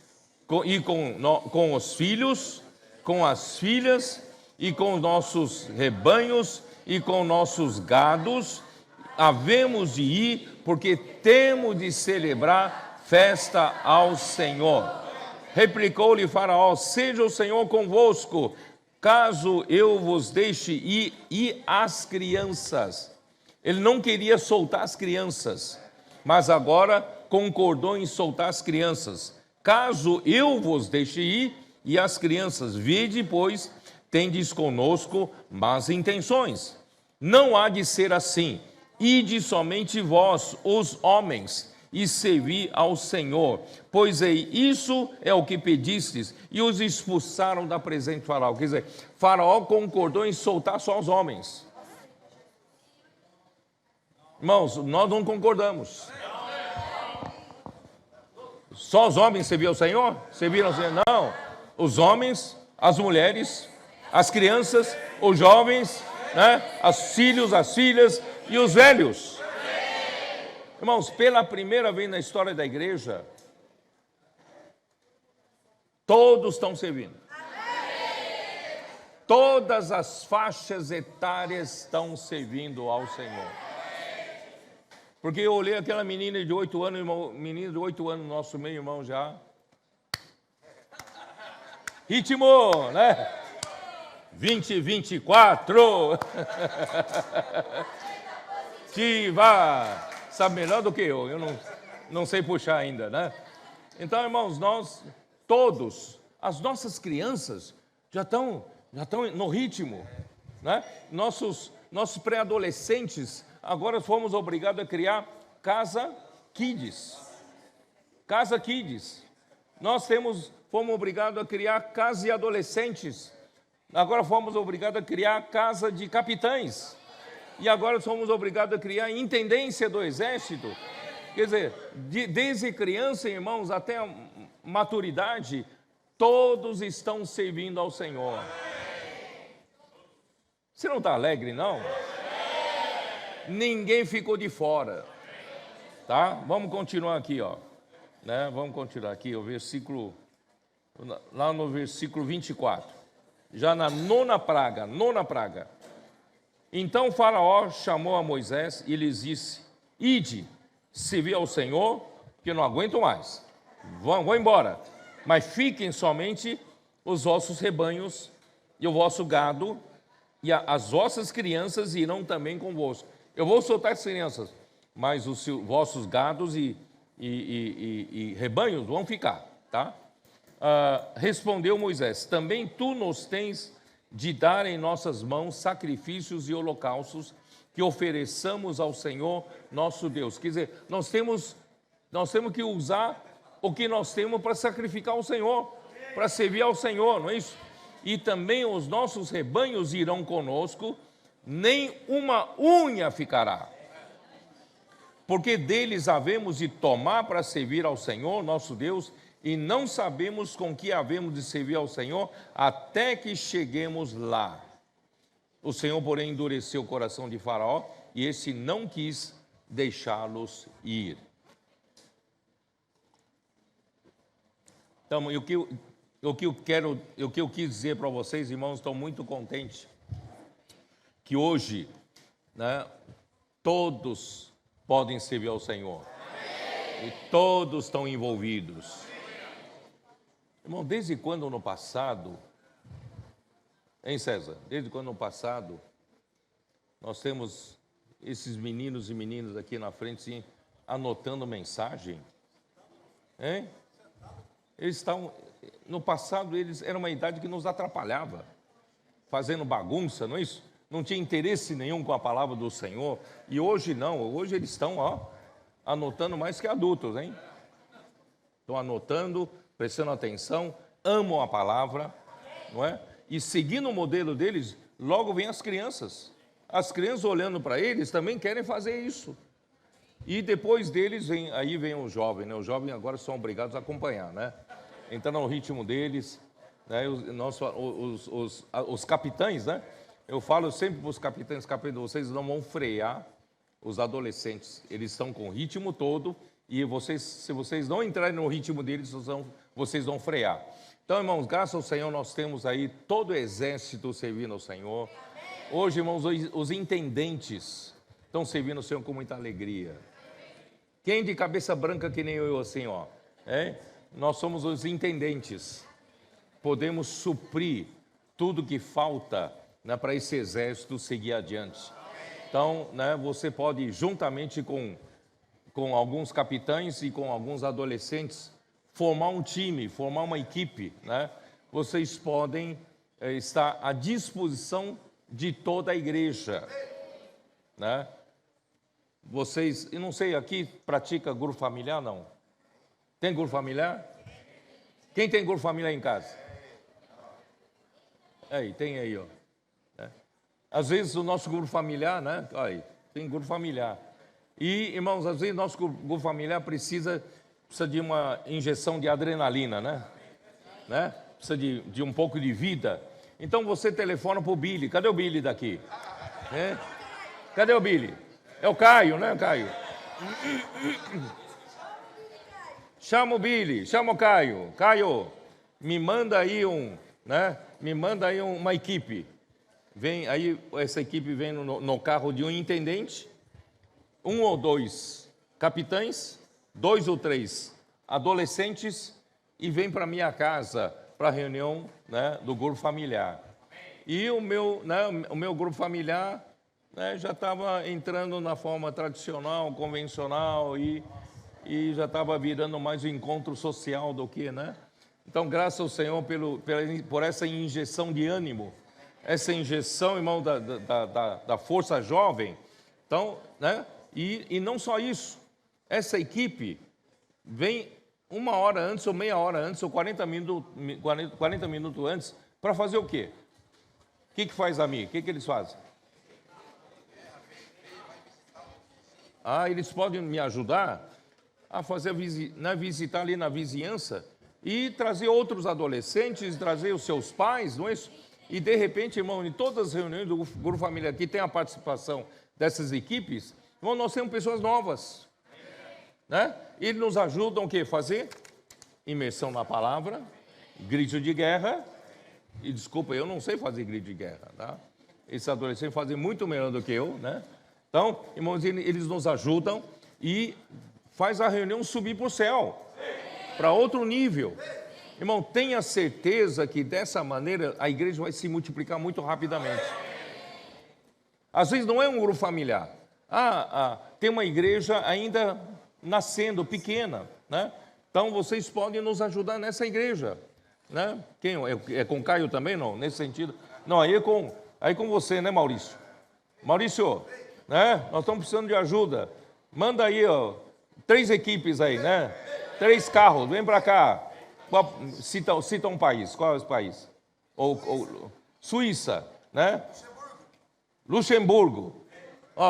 A: com os filhos, com as filhas, e com os nossos rebanhos, e com nossos gados, havemos de ir, porque temos de celebrar festa ao Senhor. Replicou-lhe Faraó, seja o Senhor convosco, caso eu vos deixe ir, e as crianças. Ele não queria soltar as crianças, mas agora concordou em soltar as crianças. Caso eu vos deixe ir, e as crianças, vede, pois, tendes conosco más intenções. Não há de ser assim. Ide somente vós, os homens, e servi ao Senhor. Pois isso é o que pedistes, e os expulsaram da presença de Faraó. Quer dizer, Faraó concordou em soltar só os homens. Irmãos, nós não concordamos. Só os homens serviam ao Senhor? Serviram ao Senhor? Não. Os homens, as mulheres, as crianças, os jovens, né? Os filhos, as filhas e os velhos. Irmãos, pela primeira vez na história da igreja, todos estão servindo. Todas as faixas etárias estão servindo ao Senhor. Porque eu olhei aquela menina de 8 anos, irmão, menina de 8 anos, nosso meio irmão já. Ritmo, né? 2024. Ativa. Sabe melhor do que eu não sei puxar ainda, né? Então, irmãos, nós todos, as nossas crianças já estão Já estão no ritmo, né? Nossos pré-adolescentes, agora fomos obrigados a criar Casa Kids. Casa Kids. Nós fomos obrigados a criar Casa de Adolescentes. Agora fomos obrigados a criar Casa de Capitães. E agora somos obrigados a criar Intendência do Exército. Quer dizer, desde criança, irmãos, até a maturidade, todos estão servindo ao Senhor. Você não está alegre, não? Ninguém ficou de fora. Tá? Vamos continuar aqui, ó. Né? Vamos continuar aqui, lá no versículo 24. Já na nona praga. Então Faraó chamou a Moisés e lhes disse: ide, servir ao Senhor, que eu não aguento mais. Vão embora. Mas fiquem somente os vossos rebanhos e o vosso gado, e as vossas crianças irão também convosco. Eu vou soltar as crianças, mas os vossos gados e rebanhos vão ficar, tá? Respondeu Moisés: também tu nos tens de dar em nossas mãos sacrifícios e holocaustos que ofereçamos ao Senhor nosso Deus. Quer dizer, nós temos que usar o que nós temos para sacrificar ao Senhor, para servir ao Senhor, não é isso? E também os nossos rebanhos irão conosco, nem uma unha ficará, porque deles havemos de tomar para servir ao Senhor nosso Deus, e não sabemos com que havemos de servir ao Senhor até que cheguemos lá. O Senhor, porém, endureceu o coração de Faraó, e esse não quis deixá-los ir. Então, o que eu quis dizer para vocês, irmãos, estou muito contente que hoje, né, todos podem servir ao Senhor. Amém. E todos estão envolvidos. Irmão, desde quando no passado, hein, César? Desde quando no passado, nós temos esses meninos e meninas aqui na frente, sim, anotando mensagem, hein? Eles estão, no passado, eles eram uma idade que nos atrapalhava, fazendo bagunça, não é isso? Não tinha interesse nenhum com a palavra do Senhor, e hoje não, hoje eles estão, anotando mais que adultos, hein? Estão anotando, prestando atenção, amam a palavra, não é? E seguindo o modelo deles, logo vem as crianças. As crianças olhando para eles também querem fazer isso. E depois deles, vem o jovem, né? Os jovens agora são obrigados a acompanhar, né? Entrando no ritmo deles, né? Os capitães, né? Eu falo sempre para os capitães, vocês não vão frear os adolescentes. Eles estão com o ritmo todo e se vocês não entrarem no ritmo deles, vocês vão frear. Então, irmãos, graças ao Senhor, nós temos aí todo o exército servindo ao Senhor. Hoje, irmãos, os intendentes estão servindo ao Senhor com muita alegria. Quem de cabeça branca que nem eu, assim, nós somos os intendentes. Podemos suprir tudo que falta, né, para esse exército seguir adiante. Então, né, você pode, juntamente com alguns capitães e com alguns adolescentes, formar um time, formar uma equipe, né? Vocês podem estar à disposição de toda a igreja, né? Vocês, eu não sei, aqui pratica grupo familiar, não? Tem grupo familiar? Quem tem grupo familiar em casa? Tem aí, ó. Às vezes o nosso grupo familiar, né? Aí, tem grupo familiar. E, irmãos, às vezes nosso grupo familiar precisa de uma injeção de adrenalina, né? Precisa de um pouco de vida. Então você telefona para o Billy. Cadê o Billy daqui? Cadê o Billy? É o Caio, né, Caio? Chama o Billy, chama o Caio. Caio, me manda aí uma equipe. Vem aí, essa equipe vem no carro de um intendente, 1 ou 2 capitães, 2 ou 3 adolescentes, e vem para minha casa para a reunião, né, do grupo familiar. E o meu grupo familiar, né, já estava entrando na forma tradicional, convencional, e já estava virando mais um encontro social do que, né? Então, graças ao Senhor por essa injeção de ânimo, essa injeção, irmão, da força jovem. Então, né? E não só isso, essa equipe vem 1 hora antes, ou meia hora antes, ou 40 minutos antes, para fazer o quê? O que faz a mim? O que eles fazem? Eles podem me ajudar a fazer visitar ali na vizinhança e trazer outros adolescentes, trazer os seus pais, não é isso? E de repente, irmão, em todas as reuniões do Grupo Família que tem a participação dessas equipes, irmão, nós temos pessoas novas, né? Eles nos ajudam o quê? Fazer imersão na palavra, grito de guerra. E desculpa, eu não sei fazer grito de guerra, tá? Esses adolescentes fazem muito melhor do que eu, né? Então, irmãos, eles nos ajudam e faz a reunião subir para o céu, para outro nível. Irmão, tenha certeza que dessa maneira a igreja vai se multiplicar muito rapidamente. Às vezes não é um grupo familiar. Tem uma igreja ainda nascendo, pequena, né? Então vocês podem nos ajudar nessa igreja, né? Quem é com Caio também, não? Nesse sentido? Não, aí é com você, né, Maurício? Maurício, né? Nós estamos precisando de ajuda. Manda aí, 3 equipes aí, né? 3 carros, vem para cá. Cita um país. Qual é o país? Suíça, né? Luxemburgo.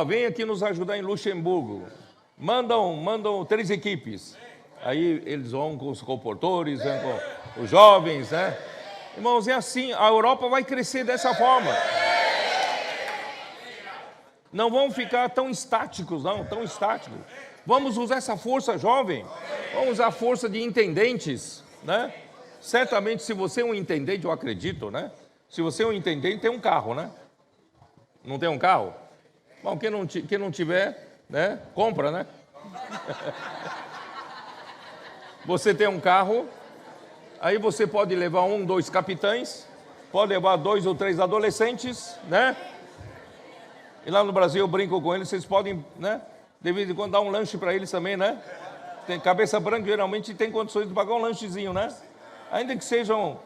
A: Vem aqui nos ajudar em Luxemburgo. Mandam 3 equipes. Aí eles vão com os comportores, vão com os jovens, né? Irmãos, é assim, a Europa vai crescer dessa forma. Não vão ficar tão estáticos, não, tão estáticos. Vamos usar essa força jovem, vamos usar a força de intendentes, né? Certamente, se você é um intendente, eu acredito, né? Se você é um intendente, tem um carro, né? Não tem um carro? Bom, quem não tiver, né? Compra, né? Você tem um carro, aí você pode levar 1, 2 capitães, pode levar 2 ou 3 adolescentes, né? E lá no Brasil eu brinco com eles, vocês podem, né? De vez em quando dar um lanche para eles também, né? Tem cabeça branca, geralmente tem condições de pagar um lanchezinho, né? Ainda que sejam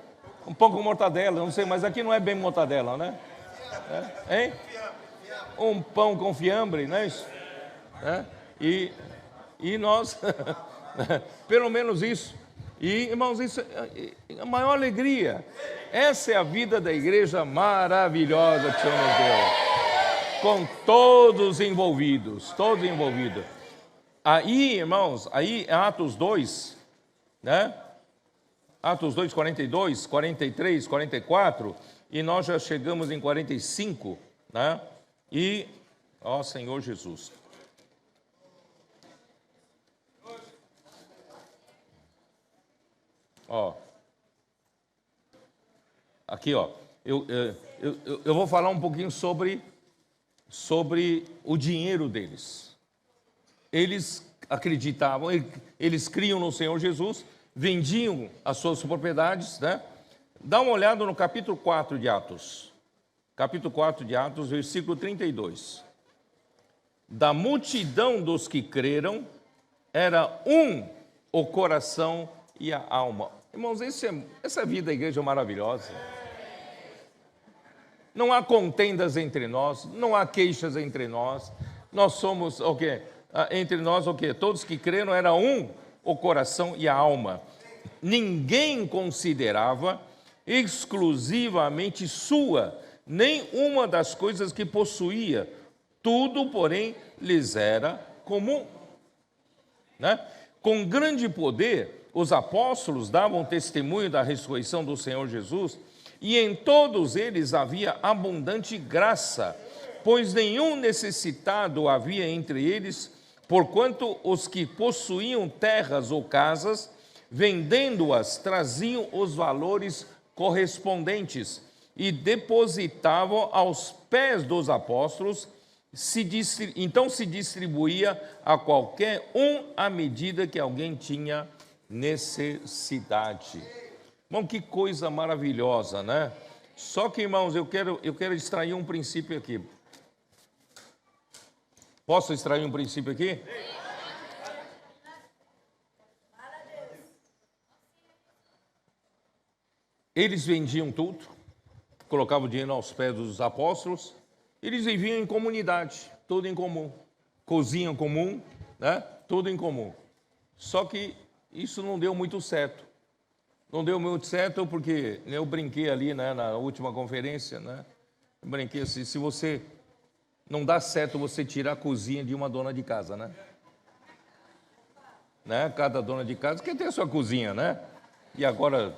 A: um pão com mortadela, não sei, mas aqui não é bem mortadela, né? Hein? Um pão com fiambre, não é isso? E nós, pelo menos isso. E, irmãos, isso é a maior alegria. Essa é a vida da igreja maravilhosa que o Senhor nos deu. Com todos envolvidos, Aí, irmãos, aí é Atos 2, né? Atos 2, 42, 43, 44, e nós já chegamos em 45, né? E, Senhor Jesus. Aqui, eu vou falar um pouquinho sobre o dinheiro deles. Eles acreditavam, eles criam no Senhor Jesus, vendiam as suas propriedades, né? Dá uma olhada no capítulo 4 de Atos. Capítulo 4 de Atos, versículo 32. Da multidão dos que creram, era o coração e a alma. Irmãos, essa vida da igreja é maravilhosa. Não há contendas entre nós, não há queixas entre nós. Nós somos o quê? Entre nós o quê? Todos que creram era o coração e a alma. Ninguém considerava exclusivamente sua nenhuma das coisas que possuía. Tudo, porém, lhes era comum, né? Com grande poder, os apóstolos davam testemunho da ressurreição do Senhor Jesus, e em todos eles havia abundante graça, pois nenhum necessitado havia entre eles, porquanto os que possuíam terras ou casas, vendendo-as, traziam os valores correspondentes e depositavam aos pés dos apóstolos, então se distribuía a qualquer à medida que alguém tinha necessidade. Bom, que coisa maravilhosa, né? Só que, irmãos, eu quero extrair um princípio aqui. Posso extrair um princípio aqui? Eles vendiam tudo, colocava o dinheiro aos pés dos apóstolos. Eles viviam em comunidade, tudo em comum. Cozinha comum, né? Tudo em comum. Só que isso não deu muito certo. Não deu muito certo porque eu brinquei ali, né, na última conferência, né? Eu brinquei assim, se você não dá certo você tirar a cozinha de uma dona de casa, né? Cada dona de casa quer ter a sua cozinha, né? E agora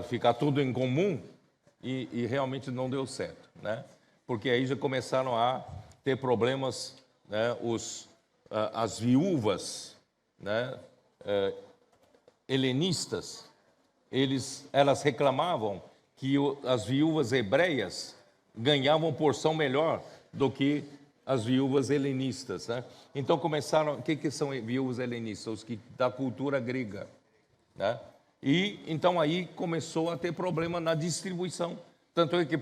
A: ficar tudo em comum e realmente não deu certo, né? Porque aí já começaram a ter problemas, né? As viúvas, né? Helenistas, elas reclamavam que as viúvas hebreias ganhavam porção melhor do que as viúvas helenistas, né? Então começaram, o que são viúvas helenistas? Os que da cultura grega, né? E então aí começou a ter problema na distribuição. Tanto é que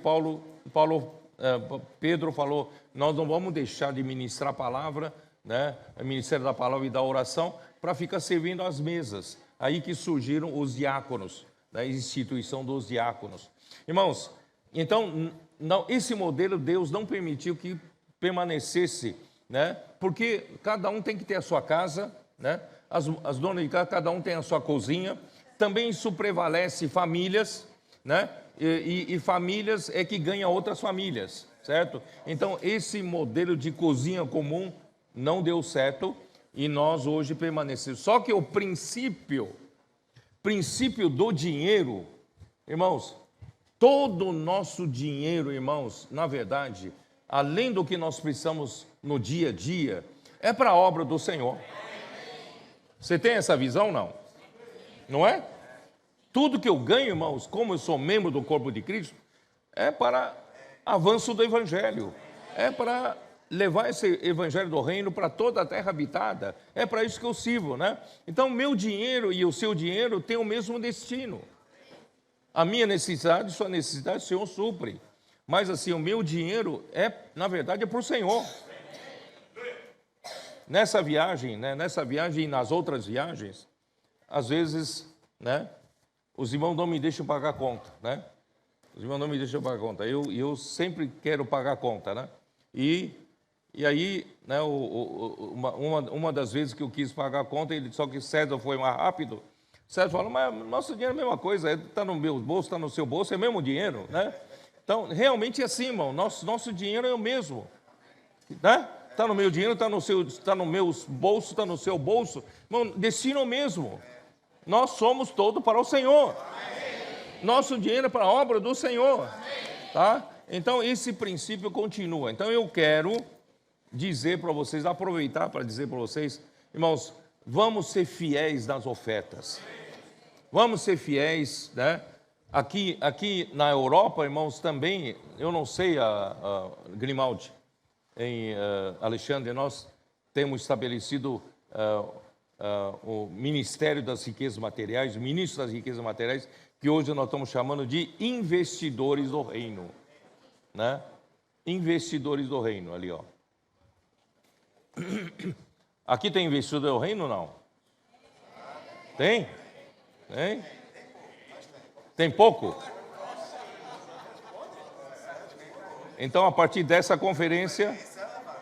A: Pedro falou: nós não vamos deixar de ministrar a palavra, né? O ministério da palavra e da oração, para ficar servindo às mesas. Aí que surgiram os diáconos, né? A instituição dos diáconos. Irmãos, então não, esse modelo Deus não permitiu que permanecesse, né? Porque cada um tem que ter a sua casa, né? As donas de casa, cada um tem a sua cozinha. Também isso prevalece famílias, né? E famílias é que ganha outras famílias, certo? Então esse modelo de cozinha comum não deu certo e nós hoje permanecemos. Só que o princípio do dinheiro, irmãos, todo o nosso dinheiro, irmãos, na verdade, além do que nós precisamos no dia a dia, é para a obra do Senhor. Você tem essa visão, não? Não é? Tudo que eu ganho, irmãos, como eu sou membro do corpo de Cristo, é para avanço do Evangelho. É para levar esse Evangelho do Reino para toda a terra habitada. É para isso que eu sirvo, né? Então, meu dinheiro e o seu dinheiro têm o mesmo destino. A minha necessidade, sua necessidade, o Senhor supre. Mas assim, o meu dinheiro na verdade, é para o Senhor. Nessa viagem, né? Nessa viagem e nas outras viagens, às vezes, né? Os irmãos não me deixam pagar a conta, né? Os irmãos não me deixam pagar a conta. Eu sempre quero pagar a conta, né? E aí, né? Uma das vezes que eu quis pagar a conta, só que César foi mais rápido. César falou: mas nosso dinheiro é a mesma coisa, está no meu bolso, está no seu bolso, é o mesmo dinheiro, né? Então, realmente é assim, irmão, nosso dinheiro é o mesmo, né? Está no meu dinheiro, está no meu bolso, está no seu bolso, irmão, destino é o mesmo. Nós somos todos para o Senhor. Amém. Nosso dinheiro é para a obra do Senhor. Amém. Tá? Então, esse princípio continua. Então, eu quero dizer para vocês, aproveitar para dizer para vocês, irmãos, vamos ser fiéis nas ofertas. Vamos ser fiéis, né? Aqui na Europa, irmãos, também, eu não sei, Grimaldi, em Alexandre, nós temos estabelecido o Ministério das Riquezas Materiais, o Ministro das Riquezas Materiais, que hoje nós estamos chamando de investidores do reino, né? Investidores do reino, ali, ó. Aqui tem investidor do reino ou não? Tem? Tem? Tem pouco? Então, a partir dessa conferência,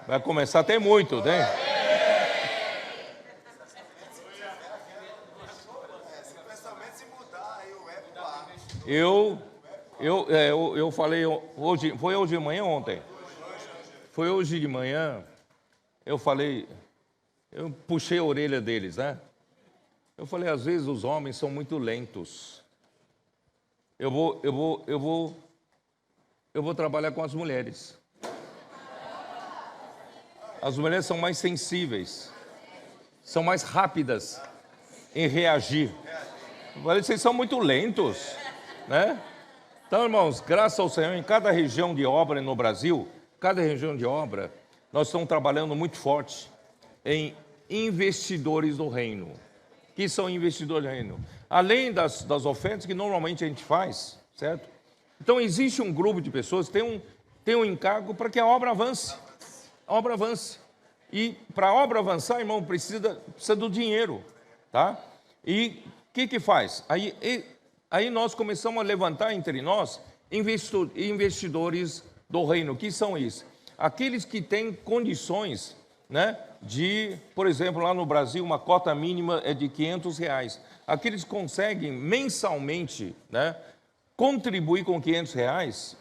A: vai começar a ter muito, né? Eu falei hoje, foi hoje de manhã ou ontem? Foi hoje de manhã, eu falei, eu puxei a orelha deles, né? Eu falei, às vezes os homens são muito lentos. Eu vou trabalhar com as mulheres. As mulheres são mais sensíveis, são mais rápidas em reagir. Eu falei, vocês são muito lentos, né? Então, irmãos, graças ao Senhor, em cada região de obra no Brasil, cada região de obra, nós estamos trabalhando muito forte em investidores do reino. Que são investidores do reino? Além das ofertas que normalmente a gente faz, certo? Então, existe um grupo de pessoas que tem um encargo para que a obra avance. A obra avance. E para a obra avançar, irmão, precisa do dinheiro, tá? E o que faz? Aí nós começamos a levantar entre nós investidores do reino. Que são isso? Aqueles que têm condições, né, de, por exemplo, lá no Brasil, uma cota mínima é de R$500. Aqueles que conseguem mensalmente, né, contribuir com R$500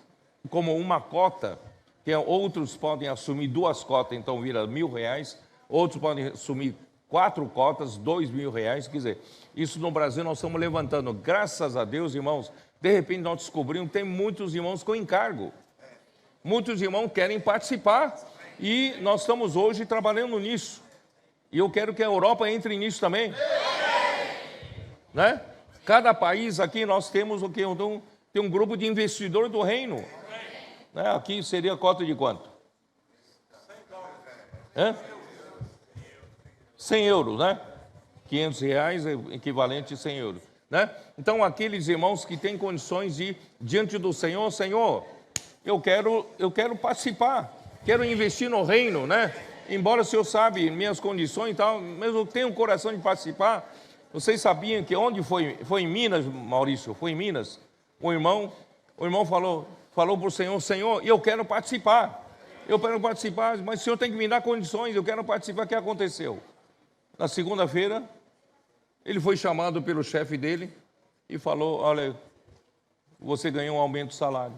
A: como uma cota, que outros podem assumir 2 cotas, então vira R$1.000, outros podem assumir 4 cotas, R$2.000, quer dizer, isso no Brasil nós estamos levantando, graças a Deus, irmãos, de repente nós descobrimos que tem muitos irmãos com encargo, muitos irmãos querem participar, e nós estamos hoje trabalhando nisso, e eu quero que a Europa entre nisso também, né? Cada país aqui nós temos o que? Tem um grupo de investidores do reino, né? Aqui seria a cota de quanto? 100 euros, né? R$500 é equivalente a 100 euros, né? Então, aqueles irmãos que têm condições de ir diante do Senhor, Senhor, eu quero participar, quero investir no reino, né? Embora o Senhor sabe minhas condições e tal, mas eu tenho um coração de participar. Vocês sabiam que onde foi? Foi em Minas, Maurício, foi em Minas. O irmão falou para o Senhor, Senhor, eu quero participar, mas o Senhor tem que me dar condições, eu quero participar. O que aconteceu? Na segunda-feira, ele foi chamado pelo chefe dele e falou, olha, você ganhou um aumento de salário.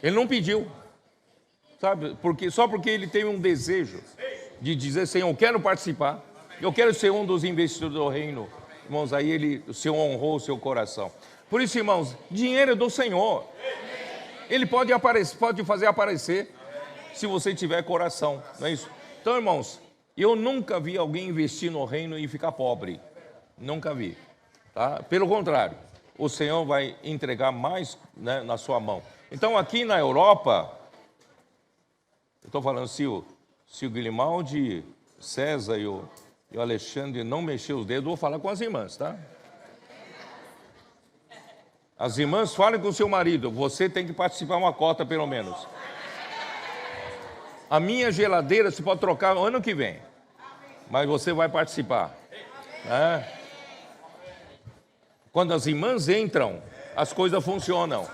A: Ele não pediu, sabe? Só porque ele teve um desejo de dizer, Senhor, eu quero participar, eu quero ser um dos investidores do reino. Irmãos, aí o Senhor honrou o seu coração. Por isso, irmãos, dinheiro é do Senhor. Ele pode fazer aparecer se você tiver coração, não é isso? Então, irmãos, eu nunca vi alguém investir no reino e ficar pobre. Nunca vi. Tá? Pelo contrário, o Senhor vai entregar mais, né, na sua mão. Então, aqui na Europa, eu estou falando, se o Grimaldi, César e o Alexandre não mexer os dedos, eu vou falar com as irmãs, tá? As irmãs, falem com o seu marido, você tem que participar uma cota pelo menos. A minha geladeira você pode trocar no ano que vem, mas você vai participar, né? Quando as irmãs entram, as coisas funcionam,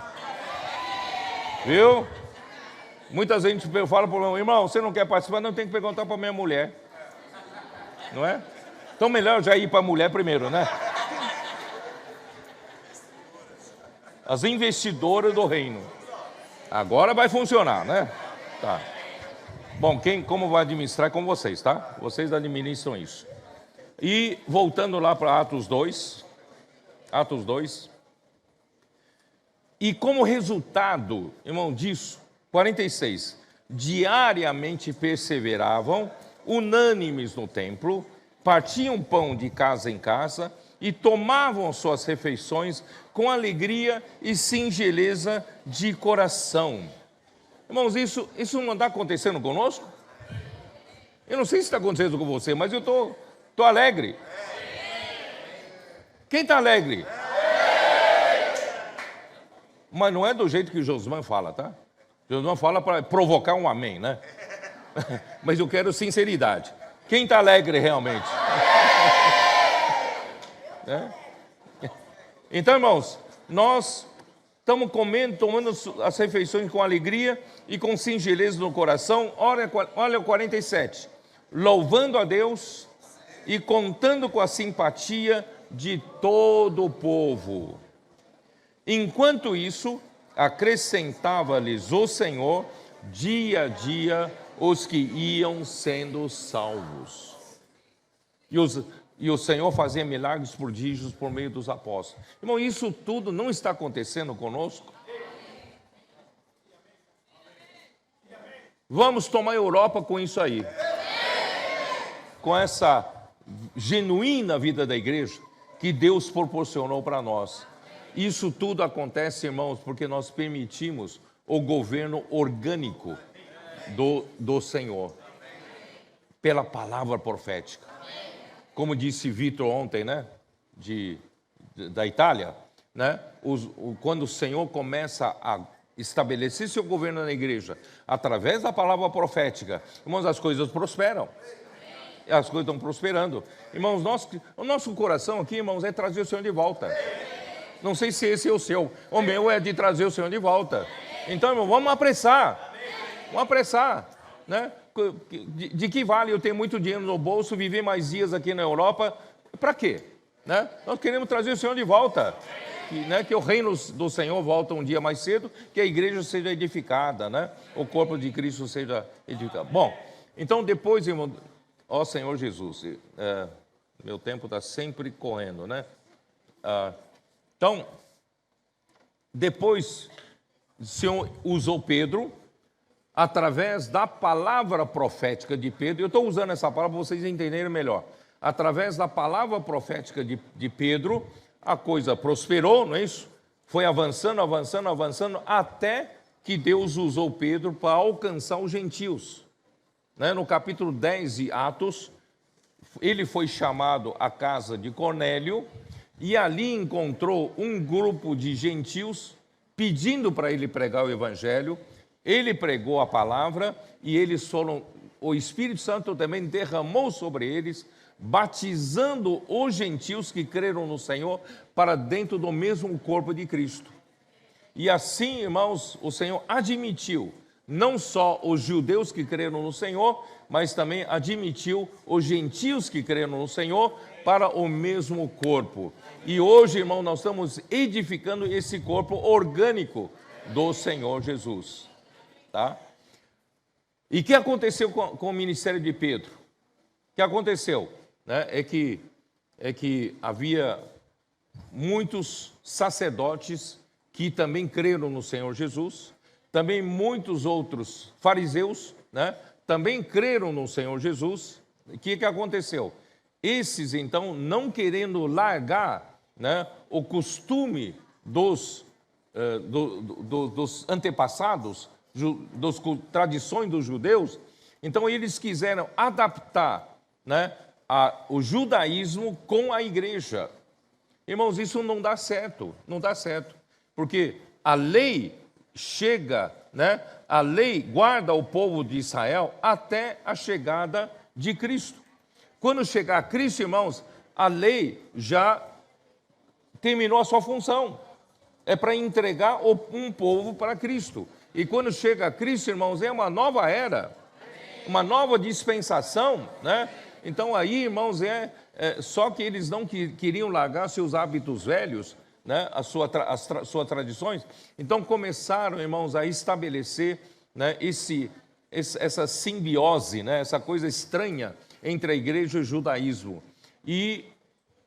A: viu? Muita gente fala para o meu irmão, você não quer participar? Não, tem que perguntar para a minha mulher, não é? Então melhor já ir para a mulher primeiro, né? As investidoras do reino. Agora vai funcionar, né? Tá. Bom, como vai administrar é com vocês, tá? Vocês administram isso. E voltando lá para Atos 2. E como resultado, irmão, disso, 46, diariamente perseveravam, unânimes no templo, partiam pão de casa em casa e tomavam suas refeições com alegria e singeleza de coração. Irmãos, isso não está acontecendo conosco? Eu não sei se está acontecendo com você, mas eu estou alegre. Quem está alegre? Mas não é do jeito que o Josman fala, tá? Josman fala para provocar um amém, né? Mas eu quero sinceridade. Quem está alegre realmente? Então, irmãos, nós estamos tomando as refeições com alegria e com singeleza no coração. Olha o 47. Louvando a Deus e contando com a simpatia de todo o povo. Enquanto isso, acrescentava-lhes o Senhor, dia a dia, os que iam sendo salvos. E o Senhor fazia milagres, prodígios por meio dos apóstolos. Irmão, isso tudo não está acontecendo conosco? Vamos tomar a Europa com isso aí. Com essa genuína vida da igreja que Deus proporcionou para nós. Isso tudo acontece, irmãos, porque nós permitimos o governo orgânico do Senhor. Pela palavra profética. Como disse Vitor ontem, né, da Itália, né, quando o Senhor começa a estabelecer seu governo na igreja, através da palavra profética, irmãos, as coisas prosperam. As coisas estão prosperando. Irmãos, o nosso coração aqui, irmãos, é trazer o Senhor de volta. Não sei se esse é o seu. O meu é de trazer o Senhor de volta. Então, irmão, vamos apressar. Vamos apressar, né? De que vale eu ter muito dinheiro no bolso, viver mais dias aqui na Europa? Para quê? Né? Nós queremos trazer o Senhor de volta. Que o reino do Senhor volta um dia mais cedo, que a igreja seja edificada, né? O corpo de Cristo seja edificado. Bom, então depois, irmão, ó Senhor Jesus, meu tempo está sempre correndo, né? Então, depois, o Senhor usou Pedro, através da palavra profética de Pedro. Eu estou usando essa palavra para vocês entenderem melhor. Através da palavra profética de Pedro, a coisa prosperou, não é isso? Foi avançando, avançando, avançando, até que Deus usou Pedro para alcançar os gentios. Né? No capítulo 10 de Atos, ele foi chamado à casa de Cornélio e ali encontrou um grupo de gentios pedindo para ele pregar o evangelho. Ele pregou a palavra e eles foram, o Espírito Santo também derramou sobre eles, batizando os gentios que creram no Senhor para dentro do mesmo corpo de Cristo. E assim, irmãos, o Senhor admitiu não só os judeus que creram no Senhor, mas também admitiu os gentios que creram no Senhor para o mesmo corpo. E hoje, irmão, nós estamos edificando esse corpo orgânico do Senhor Jesus. Tá? E o que aconteceu com o ministério de Pedro? O que aconteceu? Né? É que havia muitos sacerdotes que também creram no Senhor Jesus, também muitos outros fariseus, né? Também creram no Senhor Jesus. O que aconteceu? Esses, então, não querendo largar, né, o costume dos antepassados, das tradições dos judeus, então eles quiseram adaptar, né, o judaísmo com a igreja. Irmãos, isso não dá certo, não dá certo, porque a lei chega, né, a lei guarda o povo de Israel até a chegada de Cristo. Quando chegar Cristo, irmãos, a lei já terminou a sua função, é para entregar um povo para Cristo. E quando chega Cristo, irmãos, é uma nova era, uma nova dispensação, né? Então aí, irmãos, só que eles não queriam largar seus hábitos velhos, né? As suas tradições. Então começaram, irmãos, a estabelecer, né, essa simbiose, né? Essa coisa estranha entre a igreja e o judaísmo. E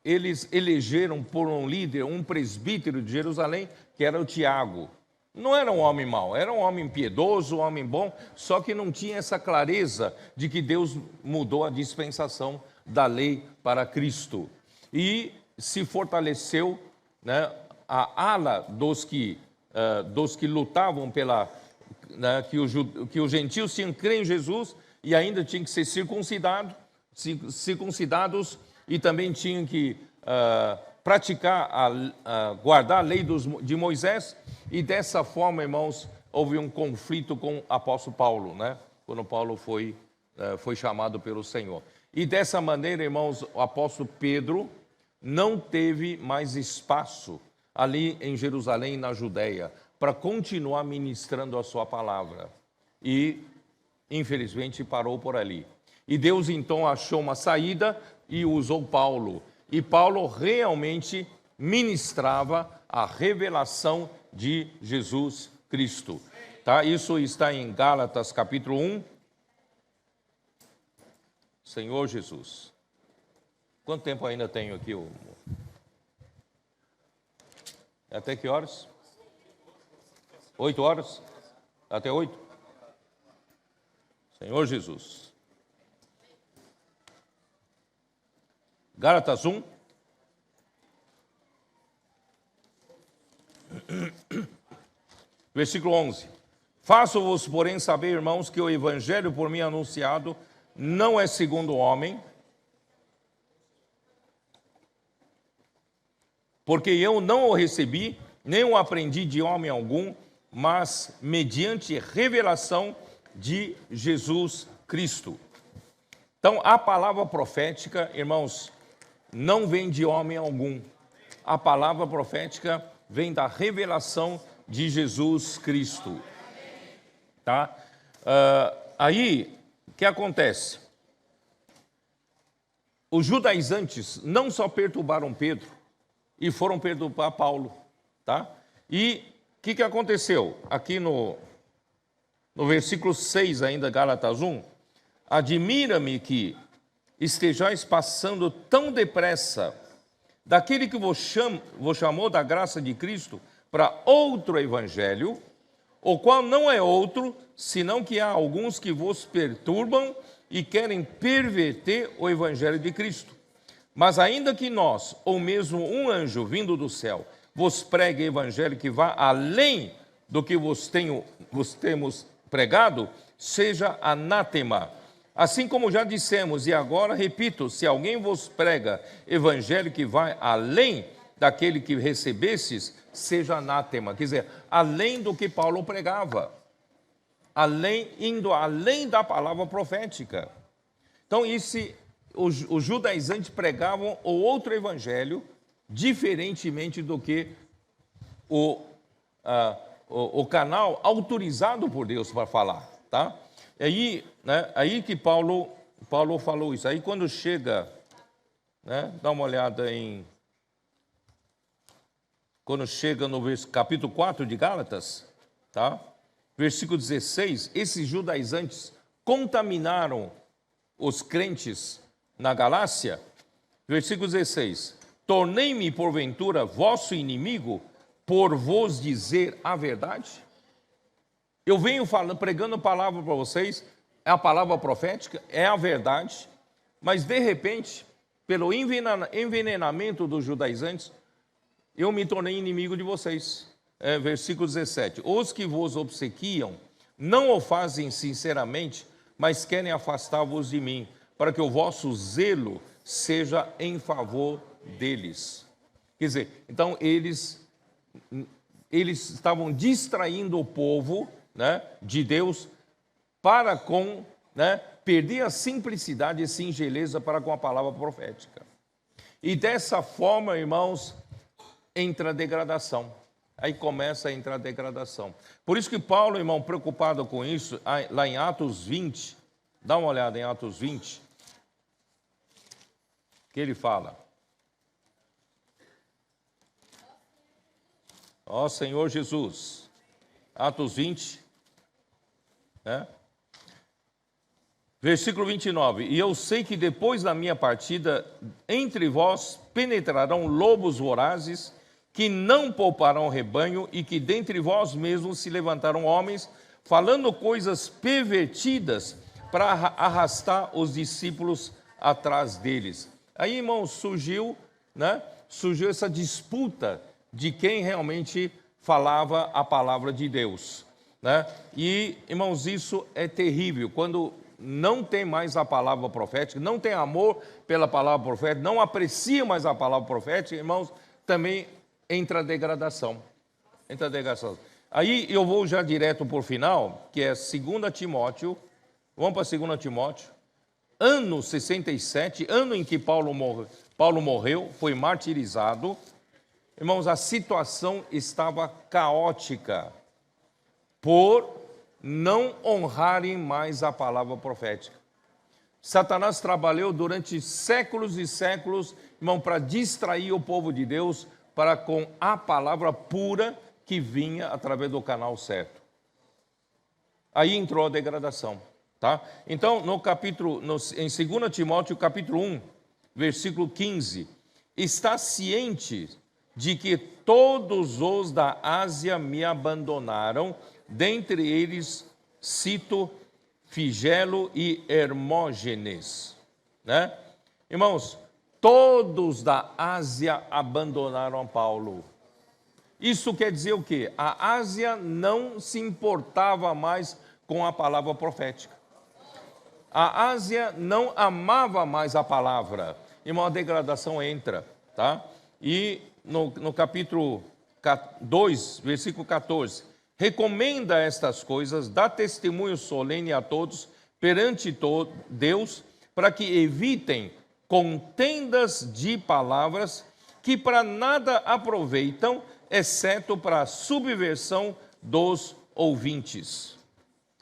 A: eles elegeram por um líder, um presbítero de Jerusalém, que era o Tiago. Não era um homem mau, era um homem piedoso, um homem bom, só que não tinha essa clareza de que Deus mudou a dispensação da lei para Cristo. E se fortaleceu, né, a ala dos que lutavam pela... Né, que os gentios tinham que crer em Jesus e ainda tinham que ser circuncidados e também tinham que praticar, guardar a lei de Moisés. E dessa forma, irmãos, houve um conflito com o apóstolo Paulo, né? Quando Paulo foi chamado pelo Senhor. E dessa maneira, irmãos, o apóstolo Pedro não teve mais espaço ali em Jerusalém, na Judéia, para continuar ministrando a sua palavra. E, infelizmente, parou por ali. E Deus, então, achou uma saída e usou Paulo. E Paulo realmente ministrava a revelação de Jesus Cristo. Tá? Isso está em Gálatas, capítulo 1. Senhor Jesus. Quanto tempo ainda tenho aqui? Até que horas? 8 horas? Até 8? Senhor Jesus. Gálatas 1. Versículo 11. Faço-vos, porém, saber, irmãos, que o evangelho por mim anunciado não é segundo o homem, porque eu não o recebi, nem o aprendi de homem algum, mas mediante revelação de Jesus Cristo. Então, a palavra profética, irmãos, não vem de homem algum. a palavra profética vem da revelação de Jesus Cristo. Tá? Aí, o que acontece? Os judaizantes não só perturbaram Pedro, e foram perturbar Paulo. Tá? E o que aconteceu? Aqui no versículo 6 ainda, Gálatas 1, admira-me que estejais passando tão depressa daquele que vos chamou da graça de Cristo para outro evangelho, o qual não é outro, senão que há alguns que vos perturbam e querem perverter o evangelho de Cristo. Mas ainda que nós, ou mesmo um anjo vindo do céu, vos pregue evangelho que vá além do que vos temos pregado, seja anátema. Assim como já dissemos, e agora repito, se alguém vos prega evangelho que vai além daquele que recebestes, seja anátema. Quer dizer, além do que Paulo pregava, indo além da palavra profética. Então, os judaizantes pregavam o outro evangelho, diferentemente do que o canal autorizado por Deus para falar, tá? E aí, aí que Paulo falou isso. Aí quando chega, dá uma olhada quando chega no capítulo 4 de Gálatas, tá? Versículo 16, esses judaizantes contaminaram os crentes na Galácia. Versículo 16, tornei-me porventura vosso inimigo por vos dizer a verdade? Eu venho pregando palavra para vocês, é a palavra profética, é a verdade, mas de repente, pelo envenenamento dos judaizantes, eu me tornei inimigo de vocês. Versículo 17, os que vos obsequiam não o fazem sinceramente, mas querem afastar-vos de mim, para que o vosso zelo seja em favor deles. Quer dizer, então eles estavam distraindo o povo, de Deus para perder a simplicidade e singeleza para com a palavra profética. E dessa forma, irmãos, entra a degradação. Aí começa a entrar a degradação. Por isso que Paulo, irmão, preocupado com isso, lá em Atos 20, dá uma olhada em Atos 20, que ele fala: ó Senhor Jesus, Atos 20, versículo 29, e eu sei que depois da minha partida, entre vós penetrarão lobos vorazes, que não pouparão o rebanho, e que dentre vós mesmos se levantarão homens, falando coisas pervertidas, para arrastar os discípulos atrás deles. Aí, irmãos, surgiu essa disputa de quem realmente falava a palavra de Deus. E, irmãos, isso é terrível, quando não tem mais a palavra profética, não tem amor pela palavra profética, não aprecia mais a palavra profética, irmãos, também entra a degradação. Aí eu vou já direto por final, que é 2 Timóteo, vamos para 2 Timóteo, ano 67, ano em que Paulo morreu, foi martirizado. Irmãos, a situação estava caótica, por não honrarem mais a palavra profética. Satanás trabalhou durante séculos e séculos, irmão, para distrair o povo de Deus para com a palavra pura que vinha através do canal certo. Aí entrou a degradação, tá? Então, em 2 Timóteo, capítulo 1, versículo 15, está ciente de que todos os da Ásia me abandonaram, dentre eles cito Figelo e Hermógenes, Irmãos, todos da Ásia abandonaram Paulo. Isso quer dizer o quê? A Ásia não se importava mais com a palavra profética. A Ásia não amava mais a palavra. Irmão, a degradação entra, tá? E no capítulo 2, versículo 14, recomenda estas coisas, dá testemunho solene a todos perante Deus, para que evitem contendas de palavras, que para nada aproveitam, exceto para a subversão dos ouvintes.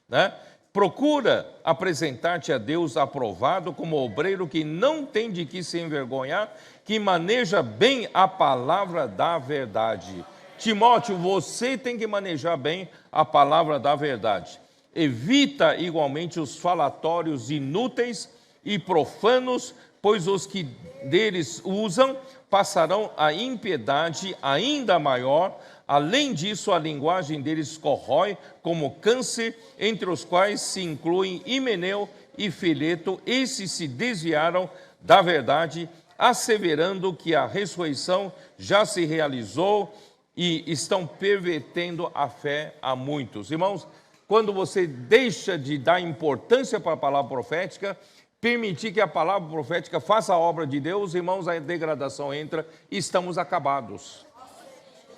A: Né? Procura apresentar-te a Deus aprovado como obreiro que não tem de que se envergonhar, que maneja bem a palavra da verdade. Timóteo, você tem que manejar bem a palavra da verdade. Evita igualmente os falatórios inúteis e profanos, pois os que deles usam passarão a impiedade ainda maior. Além disso, a linguagem deles corrói como câncer, entre os quais se incluem Himeneu e Fileto. Esses se desviaram da verdade, asseverando que a ressurreição já se realizou e estão pervertendo a fé a muitos. Irmãos, quando você deixa de dar importância para a palavra profética, permitir que a palavra profética faça a obra de Deus, irmãos, a degradação entra e estamos acabados.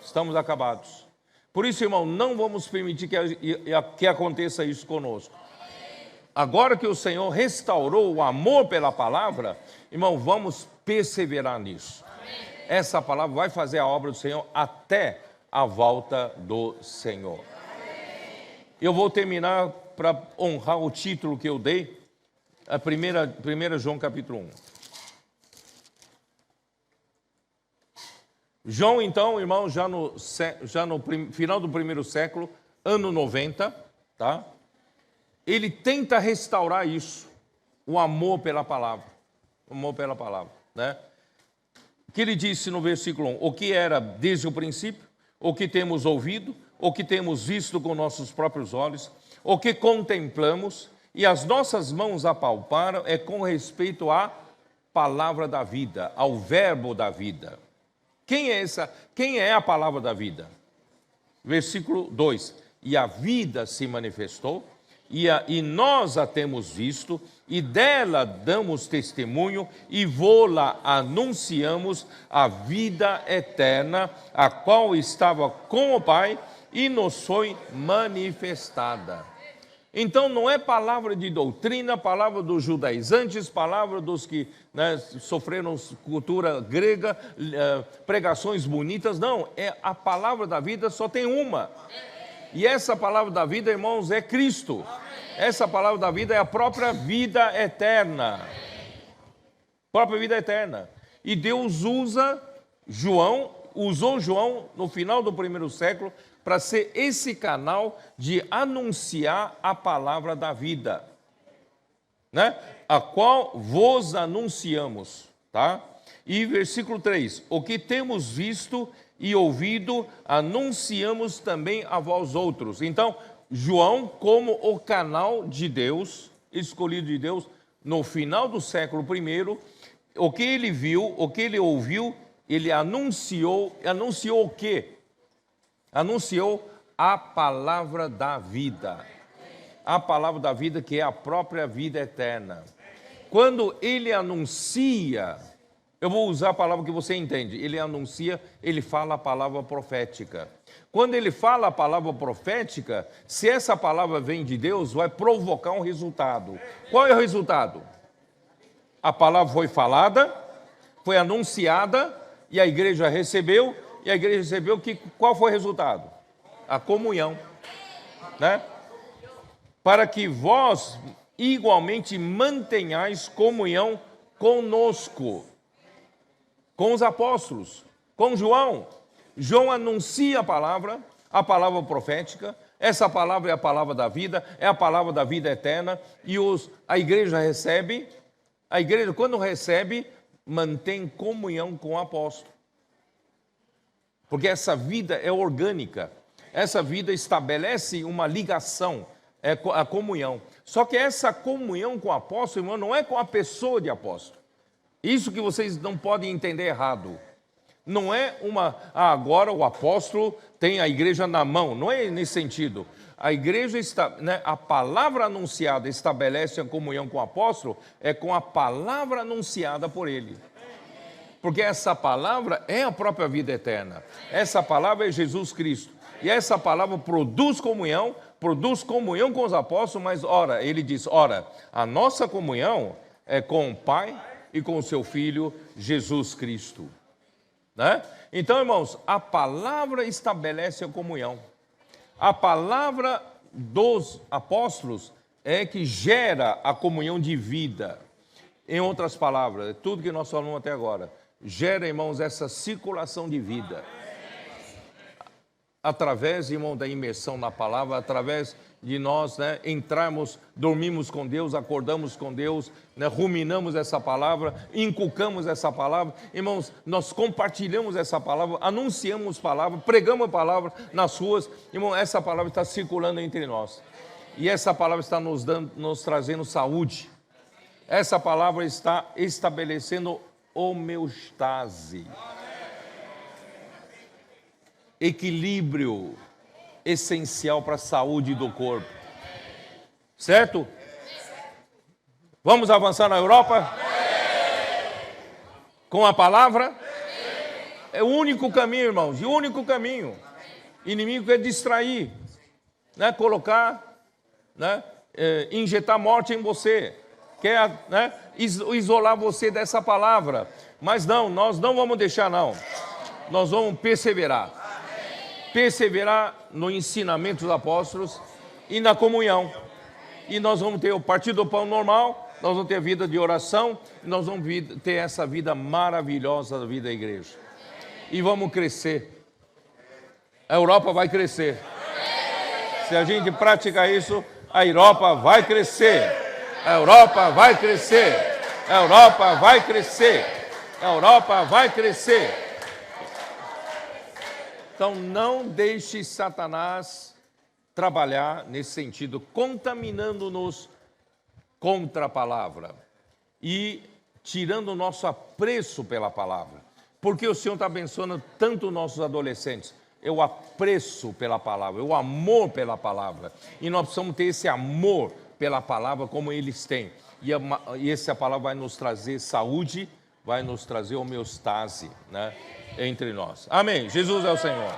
A: Estamos acabados. Por isso, irmão, não vamos permitir que aconteça isso conosco. Agora que o Senhor restaurou o amor pela palavra, irmão, vamos perseverar nisso. Essa palavra vai fazer a obra do Senhor até a volta do Senhor. Eu vou terminar para honrar o título que eu dei, a 1 João capítulo 1. João, então, irmão, já no final do primeiro século, ano 90, tá? Ele tenta restaurar isso, o amor pela palavra. O amor pela palavra, né? Que ele disse no versículo 1, o que era desde o princípio, o que temos ouvido, o que temos visto com nossos próprios olhos, o que contemplamos e as nossas mãos apalparam, é com respeito à palavra da vida, ao verbo da vida. Quem é a palavra da vida? Versículo 2, e a vida se manifestou, e nós a temos visto, e dela damos testemunho, e vô-la anunciamos, a vida eterna, a qual estava com o Pai, e nos foi manifestada. Então não é palavra de doutrina, palavra dos judaizantes, palavra dos que sofreram cultura grega, pregações bonitas, não, é a palavra da vida, só tem uma. E essa palavra da vida, irmãos, é Cristo. Essa palavra da vida é a própria vida eterna. Própria vida eterna. E Deus usou João no final do primeiro século para ser esse canal de anunciar a palavra da vida, né? A qual vos anunciamos, tá? E versículo 3, o que temos visto e ouvido, anunciamos também a vós outros. Então, João, como o canal de Deus, escolhido de Deus, no final do século I, o que ele viu, o que ele ouviu, ele anunciou o quê? Anunciou a palavra da vida. A palavra da vida, que é a própria vida eterna. Quando ele anuncia, eu vou usar a palavra que você entende, ele anuncia, ele fala a palavra profética. Quando ele fala a palavra profética, se essa palavra vem de Deus, vai provocar um resultado. Qual é o resultado? A palavra foi falada, foi anunciada, e a igreja recebeu, qual foi o resultado? A comunhão, né? Para que vós igualmente mantenhais comunhão conosco, com os apóstolos, com João. João anuncia a palavra profética, essa palavra é a palavra da vida, é a palavra da vida eterna, e a igreja recebe, a igreja quando recebe, mantém comunhão com o apóstolo. Porque essa vida é orgânica, essa vida estabelece uma ligação, é a comunhão. Só que essa comunhão com o apóstolo, irmão, não é com a pessoa de apóstolo. Isso que vocês não podem entender errado. Não é agora o apóstolo tem a igreja na mão, não é nesse sentido. A igreja está, a palavra anunciada estabelece a comunhão com o apóstolo, é com a palavra anunciada por ele. Porque essa palavra é a própria vida eterna. Essa palavra é Jesus Cristo. E essa palavra produz comunhão com os apóstolos, mas ele diz, a nossa comunhão é com o Pai e com o seu Filho, Jesus Cristo. né? Então, irmãos, a palavra estabelece a comunhão. A palavra dos apóstolos é que gera a comunhão de vida. Em outras palavras, tudo que nós falamos até agora, gera, irmãos, essa circulação de vida. Através, irmão, da imersão na palavra, através de nós, né, entrarmos, dormimos com Deus, acordamos com Deus, né, ruminamos essa palavra, inculcamos essa palavra. Irmãos, nós compartilhamos essa palavra, anunciamos palavra, pregamos a palavra nas ruas. Irmão, essa palavra está circulando entre nós. E essa palavra está nos trazendo saúde. Essa palavra está estabelecendo homeostase. Equilíbrio essencial para a saúde do corpo. Certo? Vamos avançar na Europa? Com a palavra? É o único caminho, irmãos, e o único caminho. Inimigo quer distrair, né? Colocar, né? Injetar morte em você. Quer, né? Isolar você dessa palavra. Mas não, nós não vamos deixar, não. Nós vamos perseverar. Perseverar no ensinamento dos apóstolos e na comunhão. E nós vamos ter o partir do pão normal, nós vamos ter a vida de oração, nós vamos ter essa vida maravilhosa da vida da igreja. E vamos crescer. A Europa vai crescer. Se a gente praticar isso, a Europa vai crescer. A Europa vai crescer. A Europa vai crescer. A Europa vai crescer. Então, não deixe Satanás trabalhar nesse sentido, contaminando-nos contra a palavra e tirando o nosso apreço pela palavra. Porque o Senhor está abençoando tanto os nossos adolescentes. Eu apreço pela palavra, o amor pela palavra. E nós precisamos ter esse amor pela palavra como eles têm. E essa palavra vai nos trazer saúde, vai nos trazer homeostase, né? Entre nós. Amém. Jesus é o Senhor.